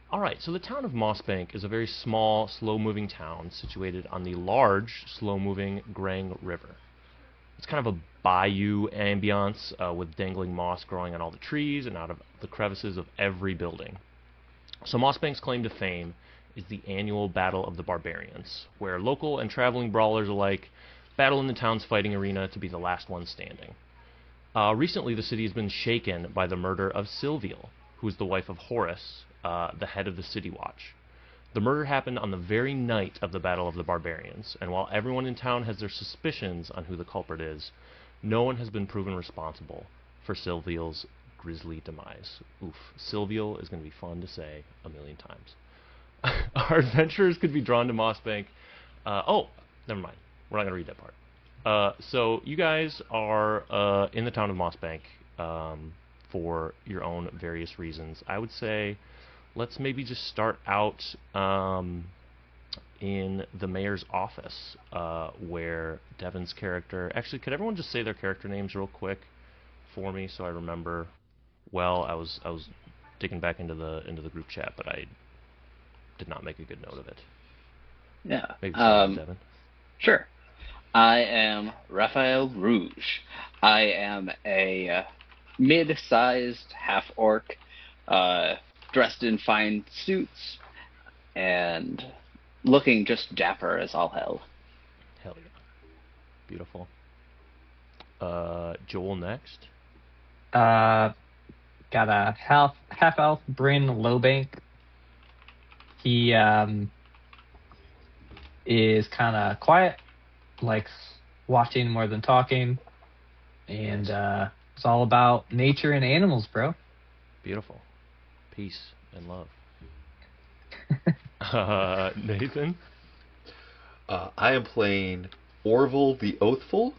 All right, so the town of Mossbank is a very small, slow-moving town situated on the large, slow-moving Grang River. It's kind of a bayou ambiance with dangling moss growing on all the trees and out of the crevices of every building. So Mossbank's claim to fame is the annual Battle of the Barbarians, where local and traveling brawlers alike battle in the town's fighting arena to be the last one standing. Recently, the city has been shaken by the murder of Silviel, who is the wife of Horus, the head of the City Watch. The murder happened on the very night of the Battle of the Barbarians, and while everyone in town has their suspicions on who the culprit is, no one has been proven responsible for Silviel's grisly demise. Oof, Silviel is going to be fun to say a million times. Our adventurers could be drawn to Mossbank. Never mind. We're not going to read that part. So you guys are in the town of Mossbank for your own various reasons. I would say let's maybe just start out in the mayor's office, where Devin's character. Actually, could everyone just say their character names real quick for me so I remember? Well, I was digging back into the group chat, but I did not make a good note of it. Yeah. Maybe start with Devin. Sure. I am Raphael Rouge. I am a mid-sized half-orc, dressed in fine suits and looking just dapper as all hell. Hell yeah, beautiful. Joel next. Uh, got a half elf Bren Lowbank. He is kind of quiet, likes watching more than talking, and it's all about nature and animals, bro. Beautiful. Peace and love. Nathan? I am playing Orville the Oathful.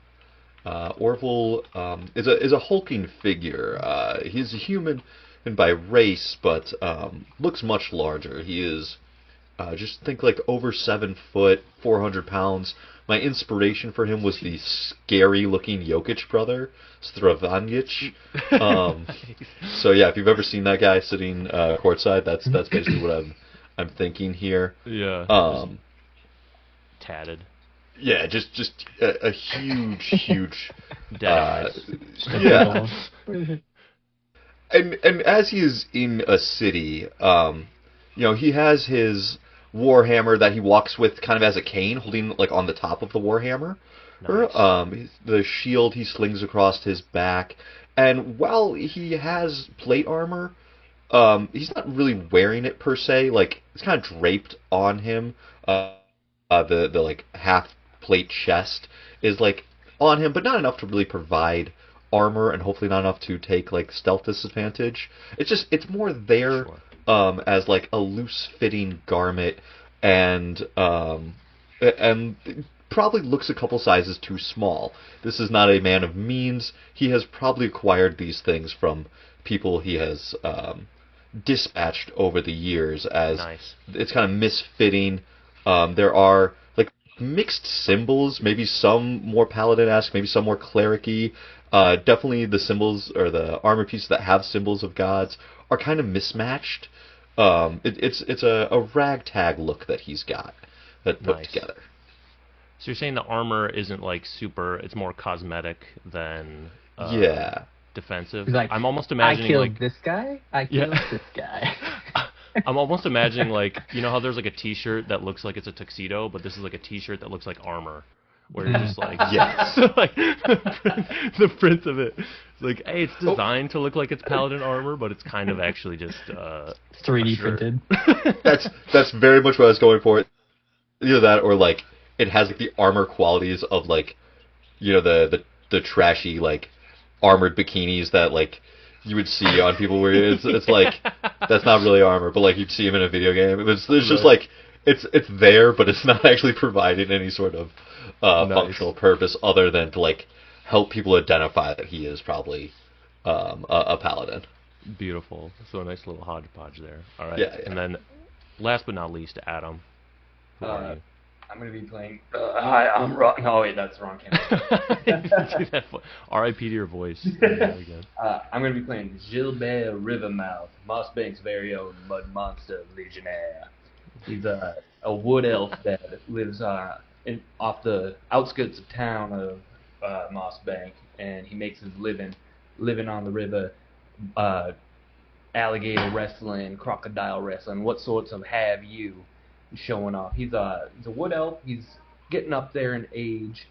Orville is a hulking figure. He's a human and by race, but looks much larger. He is just think like over 7 foot, 400 pounds. My inspiration for him was the scary-looking Jokic brother, Stravangic. So yeah, if you've ever seen that guy sitting courtside, that's basically what I'm thinking here. Yeah. Tatted. Yeah, just a huge, huge. Dead eyes. Yeah. And as he is in a city, he has his warhammer that he walks with kind of as a cane, holding like on the top of the warhammer. Nice. The shield he slings across his back, and while he has plate armor, he's not really wearing it per se. Like it's kind of draped on him. The like half plate chest is like on him, but not enough to really provide armor, and hopefully not enough to take like stealth disadvantage. It's more there as like a loose fitting garment, and probably looks a couple sizes too small. This is not a man of means. He has probably acquired these things from people he has dispatched over the years, as Nice. it's kind of misfitting. There are like mixed symbols, maybe some more paladin-esque, maybe some more cleric-y. Definitely the symbols or the armor pieces that have symbols of gods are kind of mismatched. It's a ragtag look that he's got that put Nice. together. So you're saying the armor isn't like super, it's more cosmetic than Yeah. defensive? He's like, I'm almost I imagining killed like this guy. I killed this guy. I'm almost imagining like, you know how there's like a t-shirt that looks like it's a tuxedo, but this is like a t-shirt that looks like armor. Where you're just like, Yes. like the print of it. It's like, hey, it's designed to look like it's paladin armor, but it's kind of actually just 3D a shirt. printed. That's very much what I was going for. Either that or like it has like the armor qualities of like the trashy like armored bikinis that like you would see on people where it's like that's not really armor, but like you'd see them in a video game. It's just like it's there, but it's not actually providing any sort of Nice. functional purpose other than to like help people identify that he is probably a paladin. Beautiful. So a nice little hodgepodge there. All right. Yeah, yeah. And then, last but not least, Adam. Who are Uh, you? I'm going to be playing... hi, I'm Rock... No, wait, that's the wrong campaign. R.I.P. to your voice. I'm going to be playing Gilbert Rivermouth, Mossbank's very own mud monster legionnaire. He's a wood elf that lives off the outskirts of town of Mossbank, and he makes his living on the river, alligator wrestling, crocodile wrestling, what sorts of have you showing off. He's a wood elf. He's getting up there in age,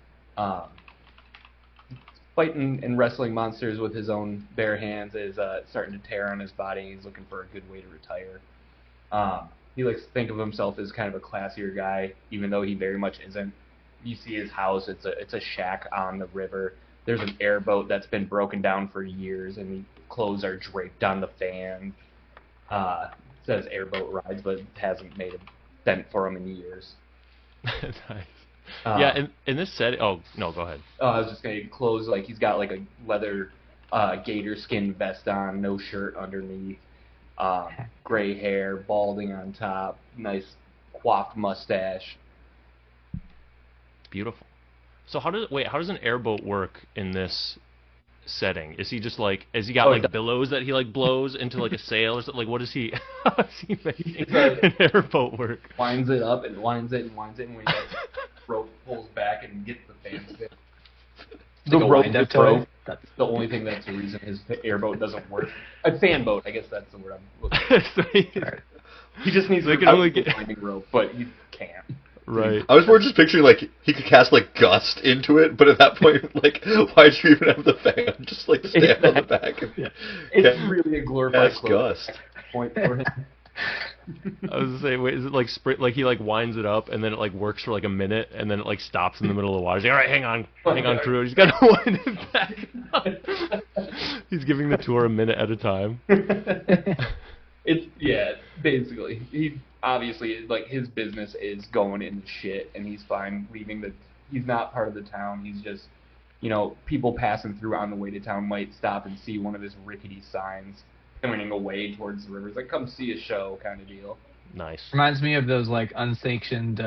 fighting and wrestling monsters with his own bare hands. Is starting to tear on his body. He's looking for a good way to retire. He likes to think of himself as kind of a classier guy, even though he very much isn't. You see his house; it's a shack on the river. There's an airboat that's been broken down for years, and clothes are draped on the fan. It says airboat rides, but it hasn't made a dent for him in years. Nice. Yeah, in this set. Oh no, go ahead. I was just gonna clothes, like he's got like a leather gator skin vest on, no shirt underneath, gray hair, balding on top, nice coiffed mustache. Beautiful. So how does an airboat work in this setting? Is he just like, has he got billows that he like blows into like a sail or something? Like, what is he? How is he making an airboat work? Winds it up and winds it, and when he rope pulls back and gets the fan spin. The rope wind-up toy. That's the only thing that's the reason his airboat doesn't work. A fan boat, I guess that's the word I'm looking for. He just needs a winding rope, but he can't. Right. I was more just picturing like he could cast like gust into it, but at that point, like, why'd you even have the fan? Just like stand on the back. And, it's really a glorified gust point for him. I was gonna say, wait, is it like like he like winds it up and then it like works for like a minute and then it like stops in the middle of the water. He's like, all right, hang on, crew. He's got to wind it back. He's giving the tour a minute at a time. Basically he obviously like his business is going into shit, and he's fine leaving he's not part of the town. He's just, people passing through on the way to town might stop and see one of his rickety signs pointing away towards the river. It's like, come see a show kind of deal. Nice. Reminds me of those like unsanctioned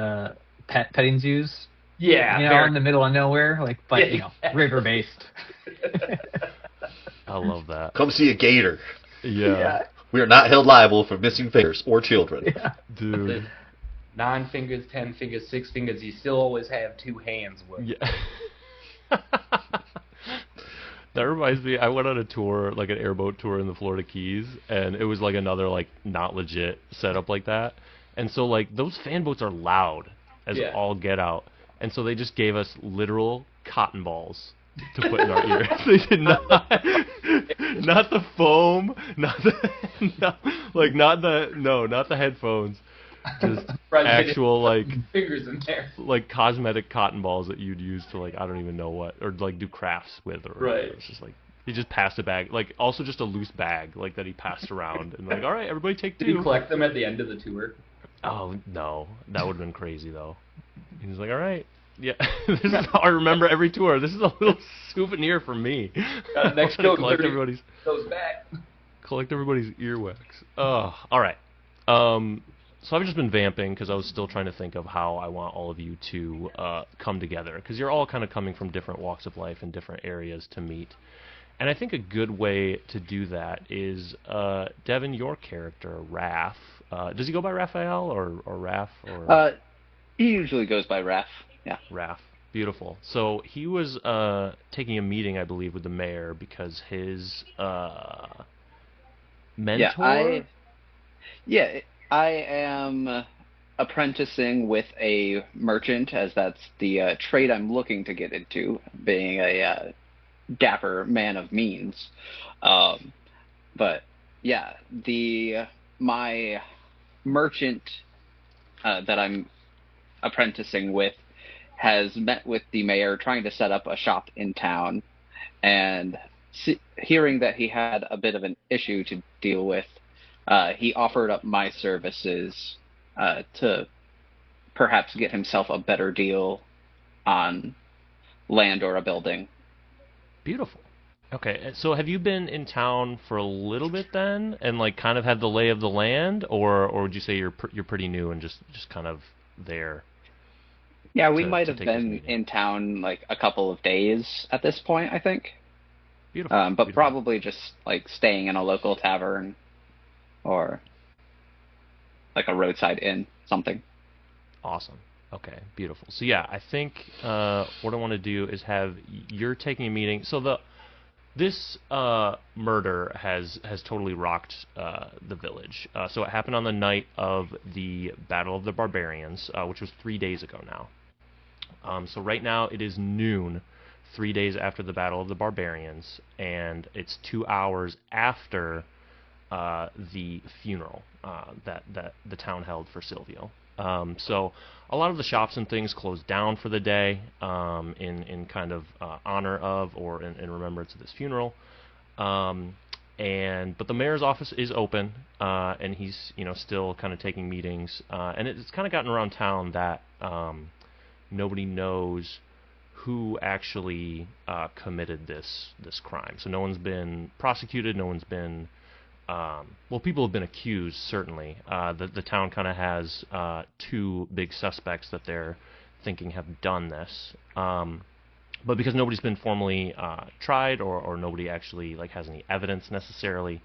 petting zoos. Yeah, in the middle of nowhere, like, but river based. I love that. Come see a gator. Yeah. We are not held liable for missing fingers or children. Yeah. Dude. 9 fingers, 10 fingers, 6 fingers, you still always have 2 hands with. Yeah. That reminds me, I went on a tour, like an airboat tour in the Florida Keys, and it was like another like not legit setup like that. And so like those fan boats are loud as all get out. And so they just gave us literal cotton balls to put in our ears. They did not the foam, not the headphones, just actual like fingers in there, like cosmetic cotton balls that you'd use to like I don't even know what, or like do crafts with, or right. It's just like he just passed a bag, like also just a loose bag like that he passed around and like, all right, everybody take 2. Did he collect them at the end of the tour? Oh no, that would have been crazy though. He was like, all right. Yeah, this is how I remember every tour. This is a little souvenir for me. Next show, collect everybody's goes back. Collect everybody's earwax. All right. So I've just been vamping because I was still trying to think of how I want all of you to come together, because you're all kind of coming from different walks of life and different areas to meet. And I think a good way to do that is, Devin, your character, Raph. Does he go by Raphael or Raph? Or? He usually goes by Raph. Yeah. Raph. Beautiful. So he was taking a meeting, I believe, with the mayor because his mentor... I am apprenticing with a merchant, as that's the trade I'm looking to get into, being a dapper man of means. But yeah, my merchant that I'm apprenticing with has met with the mayor trying to set up a shop in town, and hearing that he had a bit of an issue to deal with, he offered up my services to perhaps get himself a better deal on land or a building. Beautiful. Okay, so have you been in town for a little bit then, and like kind of had the lay of the land, or would you say you're pretty new and just kind of there? Yeah, we to, might to have take this been meeting. in town like a couple of days at this point, I think. Beautiful. But beautiful. probably just like staying in a local tavern or like a roadside inn, something. Awesome. Okay, beautiful. So yeah, I think what I want to do is have you're taking a meeting. So this murder has totally rocked the village. So it happened on the night of the Battle of the Barbarians, which was 3 days ago now. So right now it is noon, 3 days after the Battle of the Barbarians, and it's 2 hours after the funeral that the town held for Silvio. So a lot of the shops and things closed down for the day in kind of honor of or in remembrance of this funeral. But the mayor's office is open, and he's still kind of taking meetings. And it's kind of gotten around town that nobody knows who actually committed this crime. So no one's been prosecuted. No one's been people have been accused, certainly. The town kind of has two big suspects that they're thinking have done this. But because nobody's been formally tried or nobody actually has any evidence necessarily,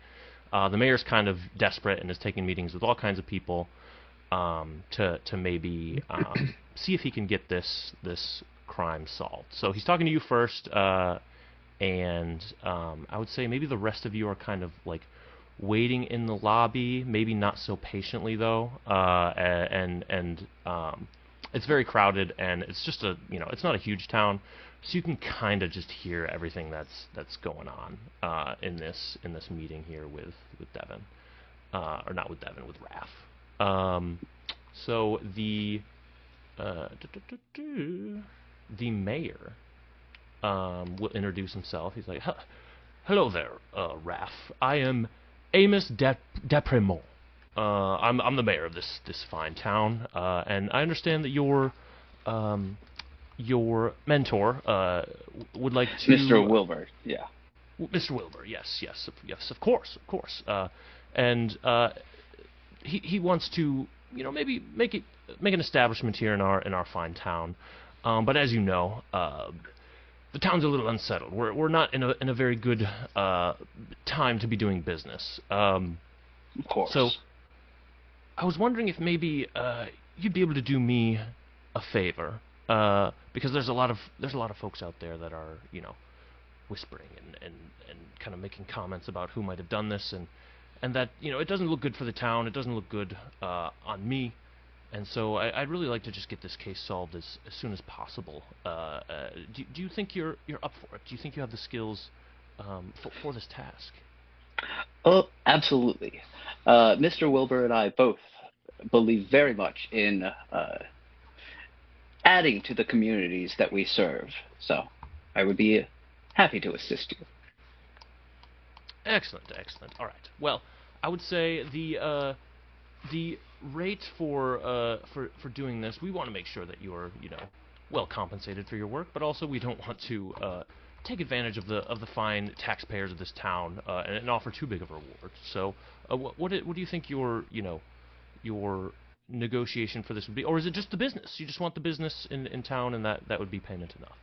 the mayor's kind of desperate and is taking meetings with all kinds of people to maybe see if he can get this crime solved. So he's talking to you first, and I would say maybe the rest of you are kind of waiting in the lobby, maybe not so patiently though, and it's very crowded, and it's just it's not a huge town, so you can kind of just hear everything that's going on in this meeting here with Devin, or not with Devin, with Raph. So the mayor will introduce himself. He's like, "Hello there, Raph. I am Amos Depremont. I'm the mayor of this fine town, and I understand that your mentor would like to." Mr. Wilbur, yeah. Mr. Wilbur, yes, of course. And he wants to, maybe make an establishment here in our fine town. But as you know, the town's a little unsettled. We're not in a very good time to be doing business. Of course. So I was wondering if maybe you'd be able to do me a favor, because there's a lot of folks out there that are whispering and kind of making comments about who might have done this, and that it doesn't look good for the town. It doesn't look good on me. And so I'd really like to just get this case solved as soon as possible. Do you think you're up for it? Do you think you have the skills for this task? Oh, absolutely. Mr. Wilbur and I both believe very much in adding to the communities that we serve. So I would be happy to assist you. Excellent. All right. Well, I would say the rate for doing this, we want to make sure that you're well compensated for your work, but also we don't want to take advantage of the fine taxpayers of this town and offer too big of a reward. So what do you think your negotiation for this would be, or is it just the business? You just want the business in town, and that would be payment enough?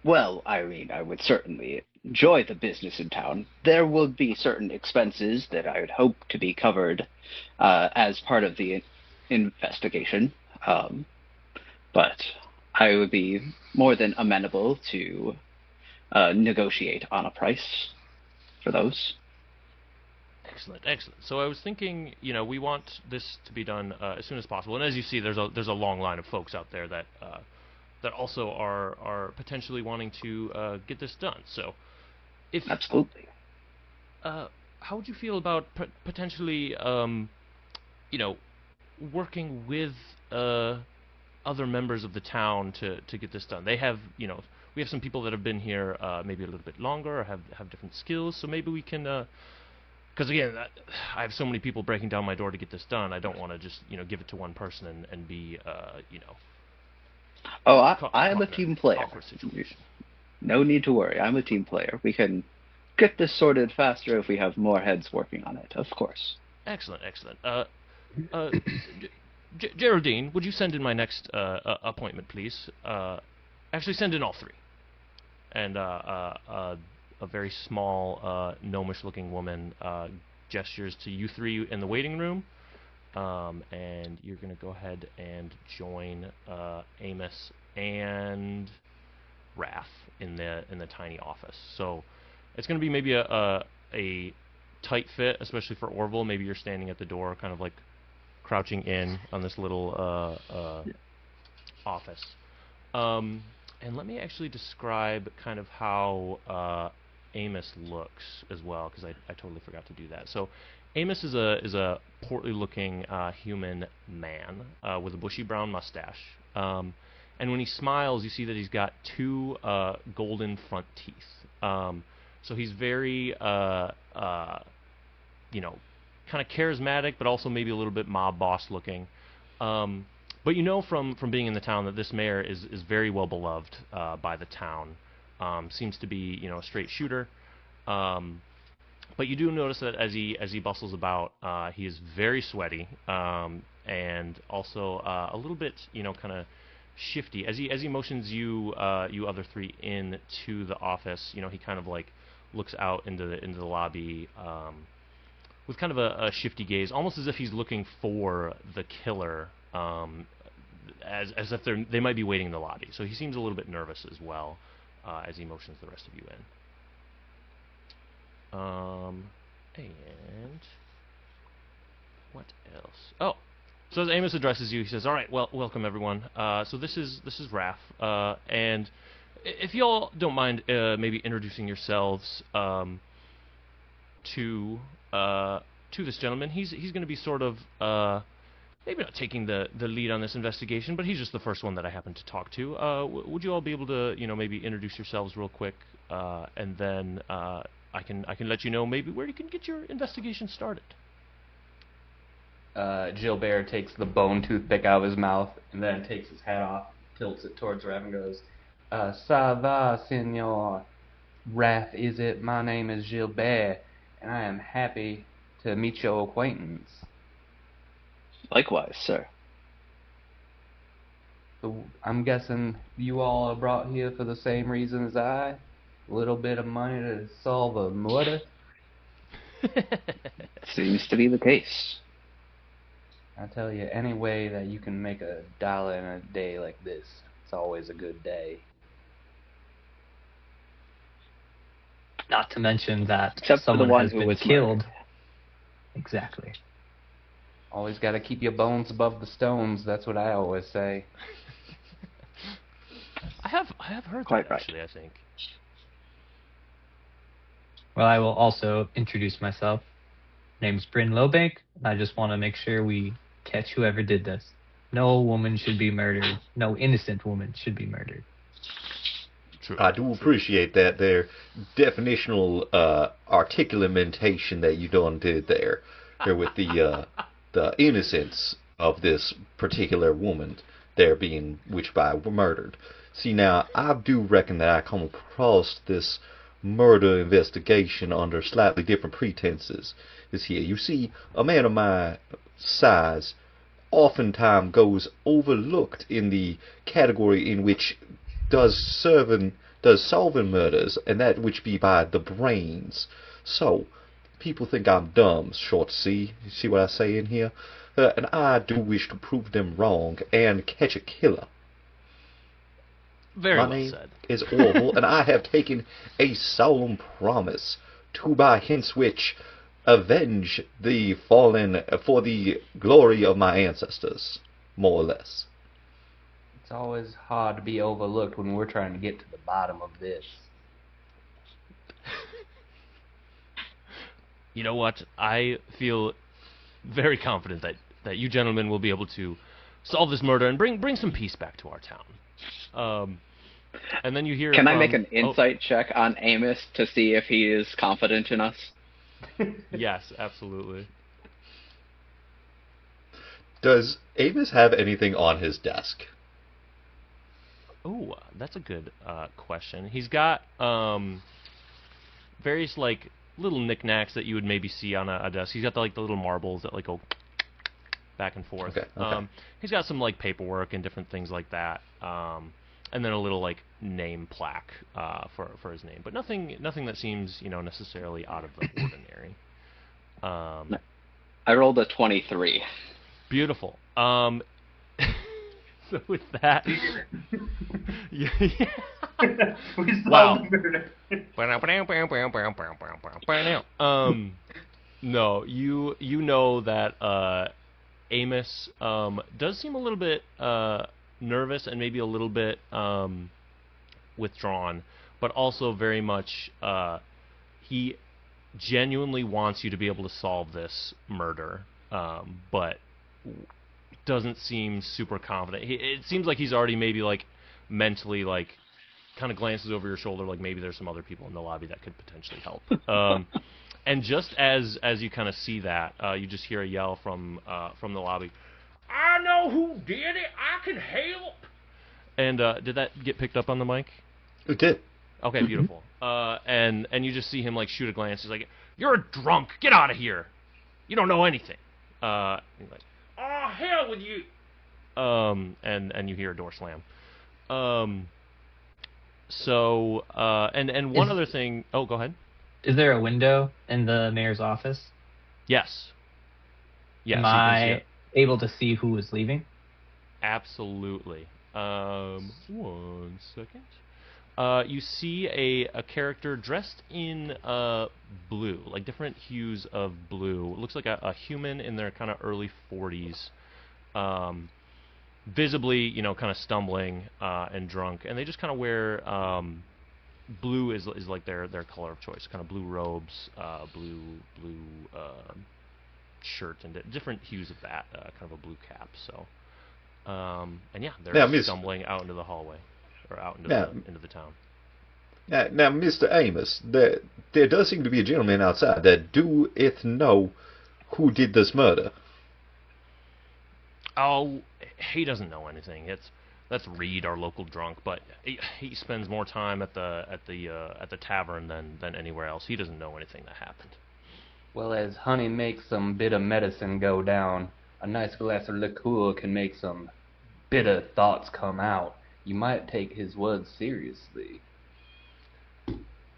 Well, I mean, I would certainly enjoy the business in town. There will be certain expenses that I would hope to be covered as part of the investigation. But I would be more than amenable to negotiate on a price for those. Excellent. So I was thinking, we want this to be done as soon as possible. And as you see, there's a long line of folks out there that also are potentially wanting to get this done. So, Absolutely. How would you feel about potentially, working with other members of the town to get this done? They have, we have some people that have been here maybe a little bit longer or have different skills. So maybe we can. Because again, I have so many people breaking down my door to get this done. I don't want to just give it to one person and be Oh, I'm a team player. Awkward situation. No need to worry. I'm a team player. We can get this sorted faster if we have more heads working on it, of course. Excellent. Geraldine, would you send in my next appointment, please? Actually, send in all three. And a very small, gnomish-looking woman gestures to you three in the waiting room, and you're going to go ahead and join Amos and Raph in the tiny office. So it's going to be maybe a tight fit, especially for Orville. Maybe you're standing at the door, kind of like crouching in on this little office. And let me actually describe kind of how Amos looks as well, because I totally forgot to do that. So Amos is a portly-looking human man with a bushy brown mustache. And when he smiles, you see that he's got two golden front teeth. So he's very, kind of charismatic, but also maybe a little bit mob boss looking. But you know from being in the town that this mayor is very well beloved by the town. Seems to be a straight shooter. But you do notice that as he bustles about, he is very sweaty and also a little bit kind of shifty. As he motions you other three into the office, he kind of like looks out into the lobby with kind of a shifty gaze, almost as if he's looking for the killer. As if they might be waiting in the lobby. So he seems a little bit nervous as well as he motions the rest of you in. And what else? Oh, so as Amos addresses you, he says, "All right, well, welcome everyone. So this is Raph, and if y'all don't mind, maybe introducing yourselves to this gentleman. He's going to be sort of maybe not taking the lead on this investigation, but he's just the first one that I happen to talk to. Would you all be able to, maybe introduce yourselves real quick, and then I can let you know maybe where you can get your investigation started." Gilbert takes the bone toothpick out of his mouth and then takes his hat off, tilts it towards Raph and goes, "Ça va, Senor Raph, is it? My name is Gilbert, and I am happy to meet your acquaintance." Likewise, sir. So I'm guessing you all are brought here for the same reason as I? A little bit of money to solve a murder? Seems to be the case. I tell you, any way that you can make $1 in a day like this, it's always a good day. Not to mention that Except for the someone one has who been was killed. murdered. Exactly. Always got to keep your bones above the stones. That's what I always say. I have heard Quite that right. actually. I think. Well, I will also introduce myself. Name's Bren Mossbank. I just want to make sure we catch whoever did this. No woman should be murdered. No innocent woman should be murdered. True. I do appreciate that there definitional articulamentation that you done did there with the innocence of this particular woman there being which by murdered. See, now, I do reckon that I come across this murder investigation under slightly different pretenses is here. You see, a man of my size oftentimes goes overlooked in the category in which does solving murders, and that which be by the brains. So, people think I'm dumb, short C. You see what I say in here? And I do wish to prove them wrong and catch a killer. Very My well name said. is Orville, and I have taken a solemn promise to by henceforth avenge the fallen for the glory of my ancestors, more or less. It's always hard to be overlooked when we're trying to get to the bottom of this. You know what? I feel very confident that you gentlemen will be able to solve this murder and bring some peace back to our town. And then you hear. Can I make an insight check on Amos to see if he is confident in us? Yes, absolutely. Does Amos have anything on his desk? Oh, that's a good question. He's got various like little knickknacks that you would maybe see on a desk. He's got the little marbles that like go back and forth. Okay. He's got some like paperwork and different things like that, and then a little like name plaque for his name, but nothing that seems necessarily out of the ordinary. I rolled a 23. Beautiful. So with that, We Wow. solved the murder. No, you know that Amos does seem a little bit nervous and maybe a little bit withdrawn, but also very much he genuinely wants you to be able to solve this murder, but doesn't seem super confident. It seems like he's already maybe like mentally like kind of glances over your shoulder like maybe there's some other people in the lobby that could potentially help. And just as you kind of see that, you just hear a yell from the lobby. I know who did it. I can help. And did that get picked up on the mic? It did. Okay, beautiful. And you just see him like shoot a glance. He's like, "You're a drunk. Get out of here. You don't know anything." He's like, "Oh hell with you." And you hear a door slam. And one other thing. Oh, go ahead. Is there a window in the mayor's office? Yes. Yes. Am you can see I it. able to see who is leaving? Absolutely. 1 second. You see a character dressed in blue, like different hues of blue. It looks like a human in their kind of early 40s, visibly, kind of stumbling and drunk, and they just kind of wear blue is like their color of choice, kind of blue robes, blue shirt, and different hues of that, kind of a blue cap. So, and yeah, they're stumbling out into the hallway or out into the town. Now, Mr. Amos, there does seem to be a gentleman outside that doeth know who did this murder. Oh, he doesn't know anything. That's Reed, our local drunk, but he spends more time at the tavern than anywhere else. He doesn't know anything that happened. Well, as honey makes some bitter medicine go down, a nice glass of liqueur can make some bitter thoughts come out. You might take his words seriously.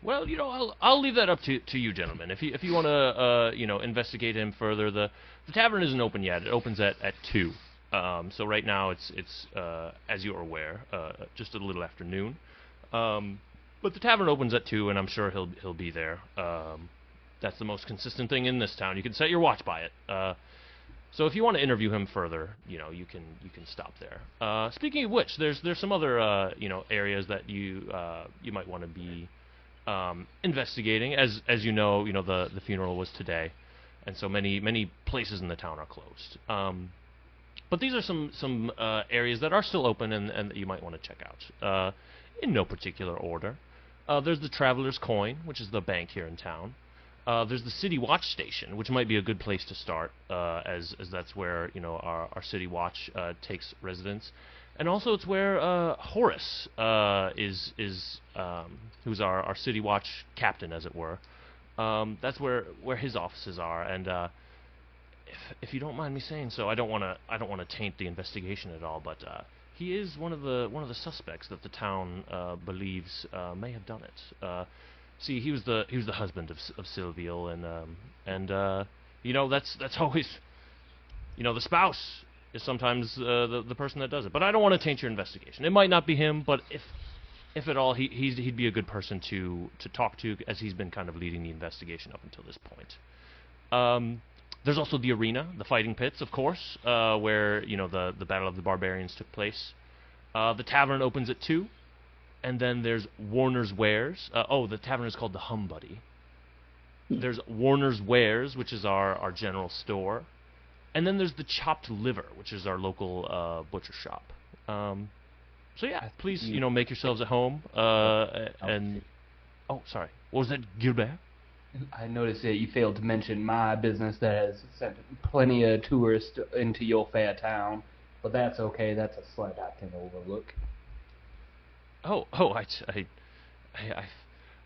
Well, I'll leave that up to you, gentlemen. If you want to investigate him further, the tavern isn't open yet. It opens at 2. So right now it's as you are aware, just a little after noon. But the tavern opens at 2, and I'm sure he'll be there. That's the most consistent thing in this town. You can set your watch by it. So if you want to interview him further, you can stop there. Speaking of which, there's some other areas that you might want to be investigating. As you know, the funeral was today, and so many places in the town are closed. But these are some areas that are still open and that you might want to check out. In no particular order. There's the Traveler's Coin, which is the bank here in town. There's the City Watch Station, which might be a good place to start, as that's where our City Watch takes residence, and also it's where Horace is who's our City Watch captain, as it were. That's where his offices are, and if you don't mind me saying so, I don't want to taint the investigation at all, but he is one of the suspects that the town believes may have done it. See, he was the husband of Sylvial, and that's always, the spouse is sometimes the person that does it. But I don't want to taint your investigation. It might not be him, but if at all, he'd be a good person to talk to, as he's been kind of leading the investigation up until this point. There's also the arena, the fighting pits, of course, where the Battle of the Barbarians took place. The tavern opens at 2. And then there's Warner's Wares. The tavern is called the Hum Buddy. There's Warner's Wares, which is our general store. And then there's the Chopped Liver, which is our local butcher shop. So yeah, please, make yourselves at home. Sorry. What was that, Gilbert? I noticed that you failed to mention my business that has sent plenty of tourists into your fair town. But that's okay. That's a slight I can overlook. I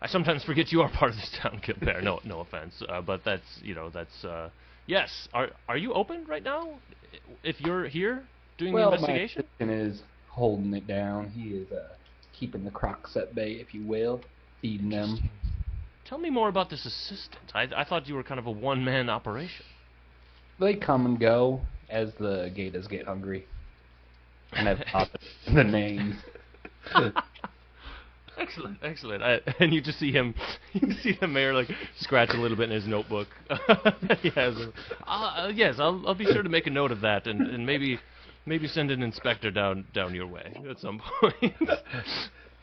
I sometimes forget you are part of this town, Gilbert. No offense, but yes. Are you open right now? If you're here doing the investigation? My assistant is holding it down. He is keeping the crocs at bay, if you will, feeding them. Tell me more about this assistant. I thought you were kind of a one-man operation. They come and go as the gators get hungry. And I've taught them the names. Excellent. And you just see him, you see the mayor like scratch a little bit in his notebook. He has yes, I'll be sure to make a note of that, and maybe send an inspector down your way at some point.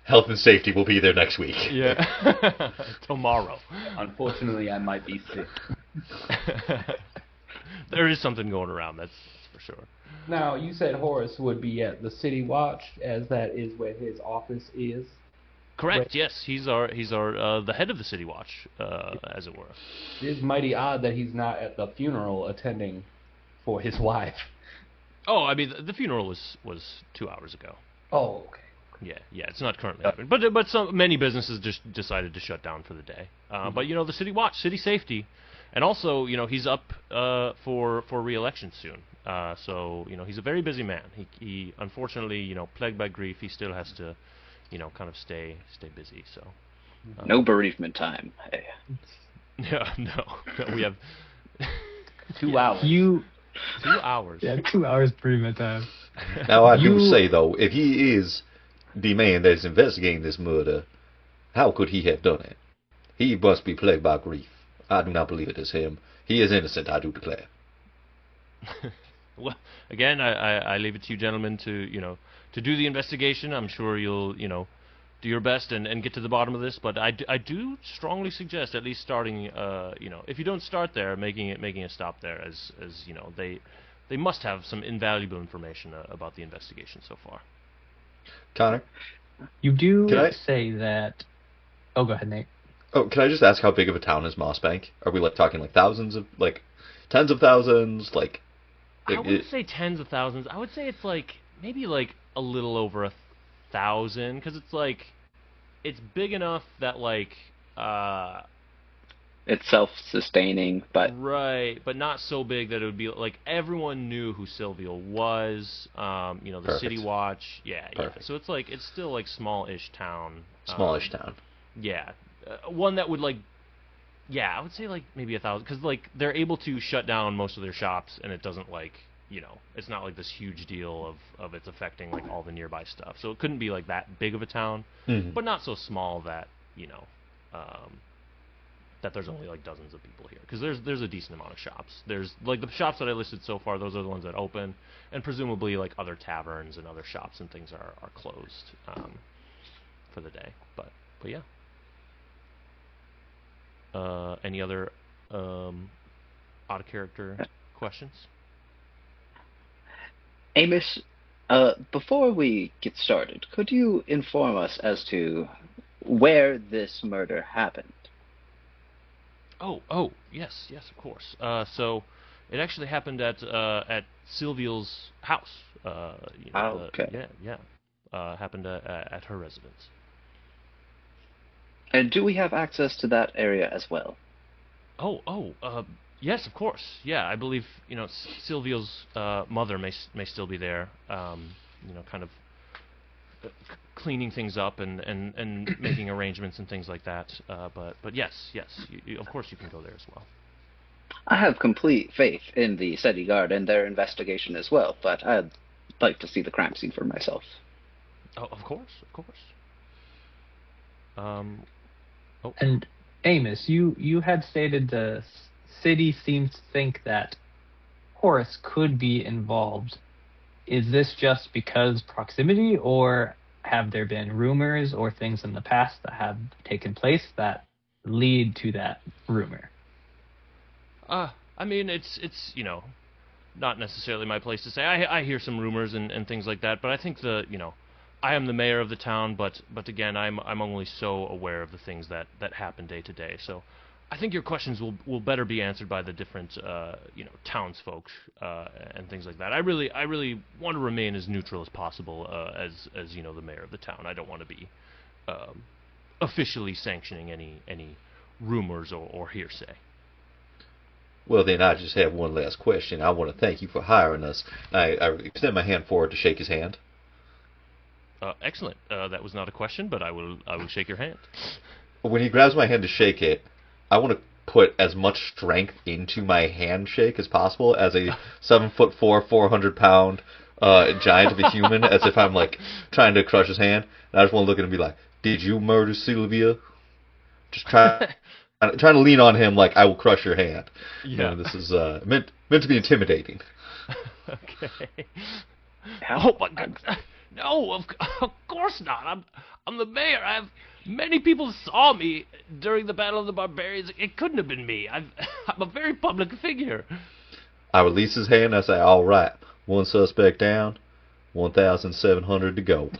Health and safety will be there next week. Yeah, tomorrow. Unfortunately, I might be sick. There is something going around, that's for sure. Now, you said Horace would be at the City Watch, as that is where his office is. Correct. Right. Yes, he's our the head of the City Watch, as it were. It is mighty odd that he's not at the funeral attending for his wife. Oh, I mean, the funeral was 2 hours ago. Oh, okay. Yeah, it's not currently happening. But many businesses just decided to shut down for the day. But the City Watch, city safety, and also he's up for re-election soon. So he's a very busy man. He unfortunately plagued by grief. He still has to kind of stay busy. So no bereavement time. Hey. Yeah, no, we have 2 hours. 2 hours. Yeah, 2 hours bereavement time. Now I do say though, if he is the man that is investigating this murder, how could he have done it? He must be plagued by grief. I do not believe it is him. He is innocent, I do declare. Well, again, I leave it to you gentlemen to do the investigation. I'm sure you'll do your best and get to the bottom of this. But I do strongly suggest at least starting if you don't start there, making a stop there, as they must have some invaluable information about the investigation so far. Connor? You do say that... Oh, go ahead, Nate. Oh, can I just ask how big of a town is Mossbank? Are we talking thousands of, tens of thousands? I wouldn't say tens of thousands. I would say it's maybe a little over 1,000, because it's big enough that it's self-sustaining, but right, but not so big that it would be everyone knew who Sylvia was. The Perfect. City Watch, yeah. Perfect. So it's still small-ish town. Smallish town. Yeah, one that would I would say maybe 1,000, because they're able to shut down most of their shops, and it doesn't it's not this huge deal of it's affecting all the nearby stuff. So it couldn't be that big of a town, but not so small that that there's only dozens of people here, because there's a decent amount of shops. There's the shops that I listed so far, those are the ones that open, and presumably other taverns and other shops and things are closed for the day. But yeah. Any other out of character questions? Amos, before we get started, could you inform us as to where this murder happened? Oh, yes, of course. So it actually happened at Sylvia's house. Okay. Happened at her residence. And do we have access to that area as well? Yes, of course. Yeah, I believe Sylvia's mother may still be there. Kind of cleaning things up and making arrangements and things like that. But yes, of course you can go there as well. I have complete faith in the City Guard and their investigation as well, but I'd like to see the crime scene for myself. Oh, of course. And Amos, you had stated the city seems to think that Horace could be involved. Is this just because proximity, or have there been rumors or things in the past that have taken place that lead to that rumor? I mean, it's not necessarily my place to say. I hear some rumors and things like that, but I think I am the mayor of the town, but again, I'm only so aware of the things that happen day to day. So I think your questions will better be answered by the different townsfolk and things like that. I really want to remain as neutral as possible as the mayor of the town. I don't want to be officially sanctioning any rumors or hearsay. Well, then I just have one last question. I want to thank you for hiring us. I extend my hand forward to shake his hand. Excellent. That was not a question, but I will shake your hand. When he grabs my hand to shake it, I want to put as much strength into my handshake as possible as a 7'4", 400-pound giant of a human, as if I'm like trying to crush his hand. And I just want to look at him and be like, "Did you murder Sylvia?" Just trying to lean on him like I will crush your hand. Yeah. And this is meant to be intimidating. Okay. Oh my God! No, of course not. I'm the mayor. Many people saw me during the Battle of the Barbarians. It couldn't have been me. I'm a very public figure. I release his hand and I say, "All right, one suspect down, 1,700 to go.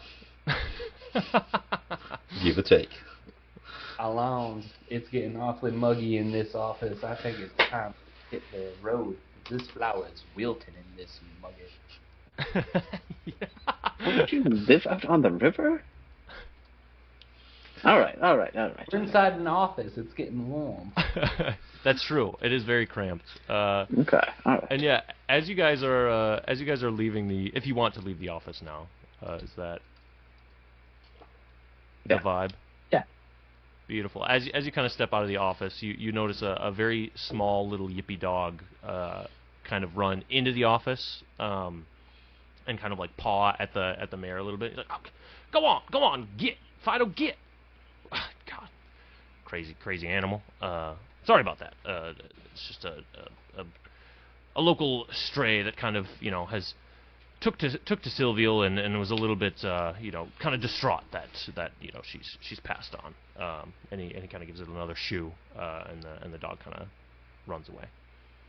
Give or take." Alons, it's getting awfully muggy in this office. I think it's time to hit the road. This flower is wilting in this muggy. Don't you live out on the river? All right. We're inside an office. It's getting warm. That's true. It is very cramped. Okay, all right. And yeah, as you guys are leaving if you want to leave the office now, is that the vibe? Yeah. Beautiful. As you kind of step out of the office, you notice a very small little yippy dog kind of run into the office and kind of like paw at the mayor a little bit. He's like, oh, go on, get Fido, get. God, crazy animal. Sorry about that. It's just a local stray that kind of has took to Sylvia and was a little bit kind of distraught that she's passed on. And he kind of gives it another shoo, and the dog kind of runs away.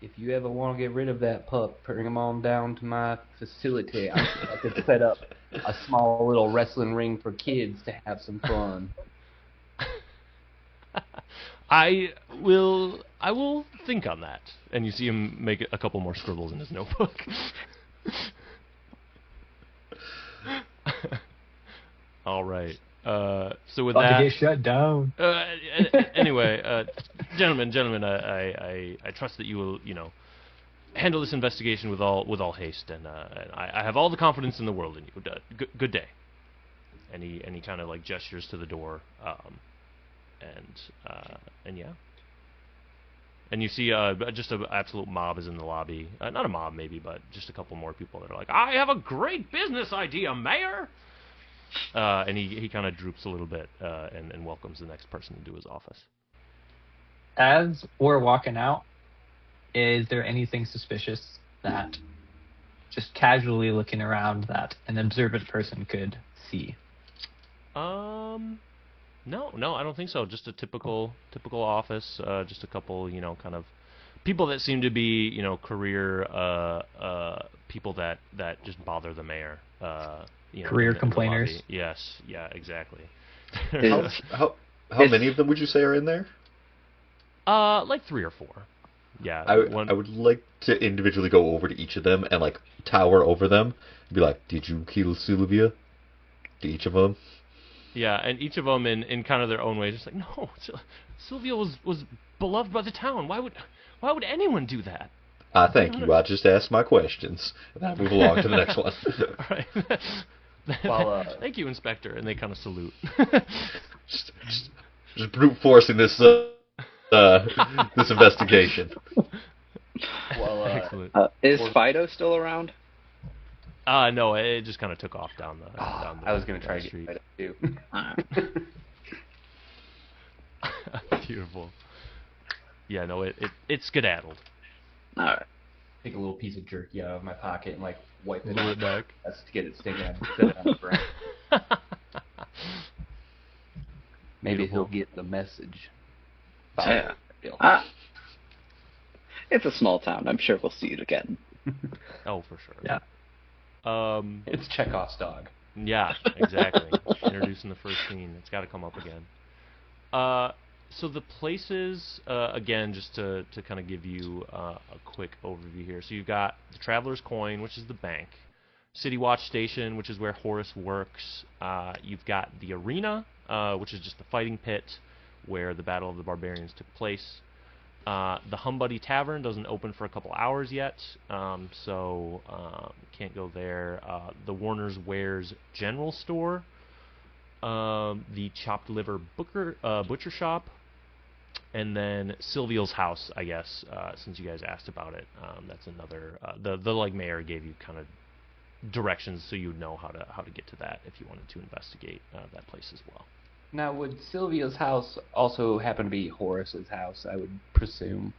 If you ever want to get rid of that pup, bring him on down to my facility. I could set up a small little wrestling ring for kids to have some fun. I will think on that. And you see him make a couple more scribbles in his notebook. All right. So with About that, to get shut down. anyway, gentlemen, I trust that you will, handle this investigation with all haste, and I have all the confidence in the world in you. Good day. And he kind of like gestures to the door, and yeah. And you see just an absolute mob is in the lobby. Not a mob maybe, but just a couple more people that are like, "I have a great business idea, Mayor!" And he kind of droops a little bit and welcomes the next person into his office. As we're walking out, is there anything suspicious that just casually looking around that an observant person could see? No, I don't think so. Just a typical office. Just a couple, kind of people that seem to be, career people that just bother the mayor. Career in complainers. the lobby. Yes, yeah, exactly. How many of them would you say are in there? Like 3 or 4. Yeah. I would like to individually go over to each of them and like tower over them and be like, "Did you kill Sylvia?" To each of them. Yeah, and each of them in kind of their own way, just like, no, Sylvia was beloved by the town. Why would anyone do that? Thank you. I just asked my questions, and I move along to the next one. All right. Well, thank you, Inspector, and they kind of salute. just brute forcing this this investigation. Well, excellent. Is Fido still around? No, it just kind of took off down the. I was gonna try to street. get it too. Beautiful. Yeah, no, it skedaddled. All right. Take a little piece of jerky out of my pocket and like wipe it Glue it back. That's to get it sticking out. Set it on the brain. Maybe Beautiful. he'll get the message. Yeah. It's a small town. I'm sure we'll see it again. Oh, for sure. Yeah. It's Chekhov's dog. Yeah, exactly. Introducing the first scene. It's got to come up again. So the places, again, just to kind of give you a quick overview here. So you've got the Traveler's Coin, which is the bank. City Watch Station, which is where Horace works. You've got the arena, which is just the fighting pit where the Battle of the Barbarians took place. The Humbuddy Tavern doesn't open for a couple hours yet, so can't go there. The Warner's Wares General Store, the Chopped Liver Butcher Shop, and then Sylvia's house, I guess, since you guys asked about it. That's another. The like mayor gave you kind of directions so you would know how to get to that if you wanted to investigate that place as well. Now, would Sylvia's house also happen to be Horace's house, I would presume?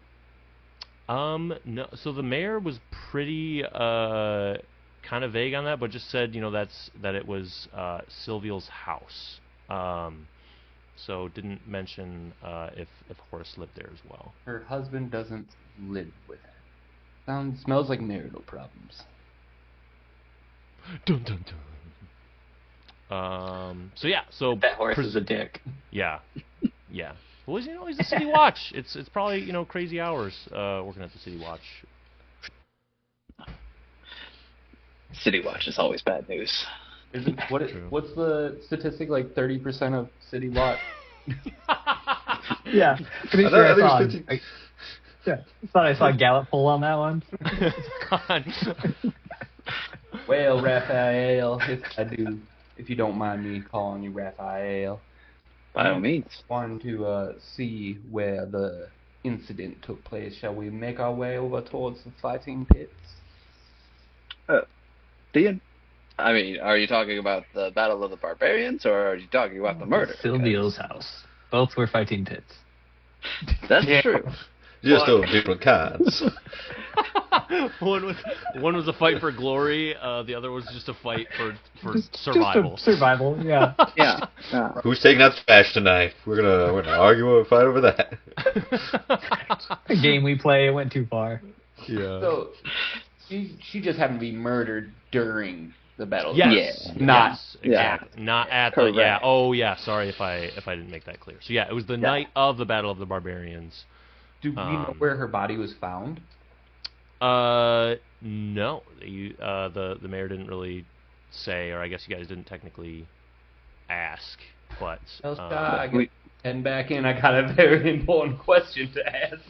No. So the mayor was pretty kind of vague on that, but just said, that it was Sylvia's house. So didn't mention if Horace lived there as well. Her husband doesn't live with her. Smells like marital problems. Dun dun dun. So That Horace is a dick. Yeah. Well, he's a City Watch. It's probably crazy hours working at the City Watch. City Watch is always bad news. What's the statistic? Like 30% of City Watch. Yeah, pretty sure I thought I saw a Gallup poll on that one. Well, Raphael, if you don't mind me calling you Raphael. By all means. Wanted to see where the incident took place. Shall we make our way over towards the fighting pits? Dean? I mean, are you talking about the Battle of the Barbarians, or are you talking about the murder? Sylvia's house. Both were fighting pits. That's true. Just of different kinds. One was a fight for glory. The other was just a fight for survival. Just survival, yeah. Yeah. Who's taking out the trash tonight? We're gonna argue or fight over that. The game we play went too far. Yeah. So she just happened to be murdered during the battle. Yes. Yeah. Not Exactly. Not at Correct. the. Yeah. Oh, yeah. Sorry if I didn't make that clear. So yeah, it was the night of the Battle of the Barbarians. Do we know where her body was found? No. The mayor didn't really say, or I guess you guys didn't technically ask, but I get heading back in. I got a very important question to ask.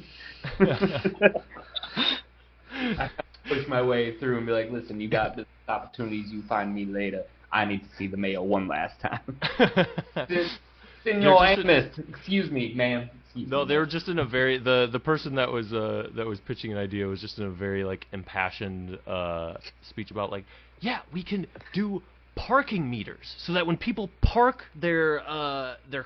I push my way through and be like, listen, you got this opportunities, you find me later. I need to see the mayor one last time. Senor Amos, excuse me, ma'am. No, they were just in a very the person that was pitching an idea was just in a very impassioned speech about yeah, we can do parking meters so that when people park their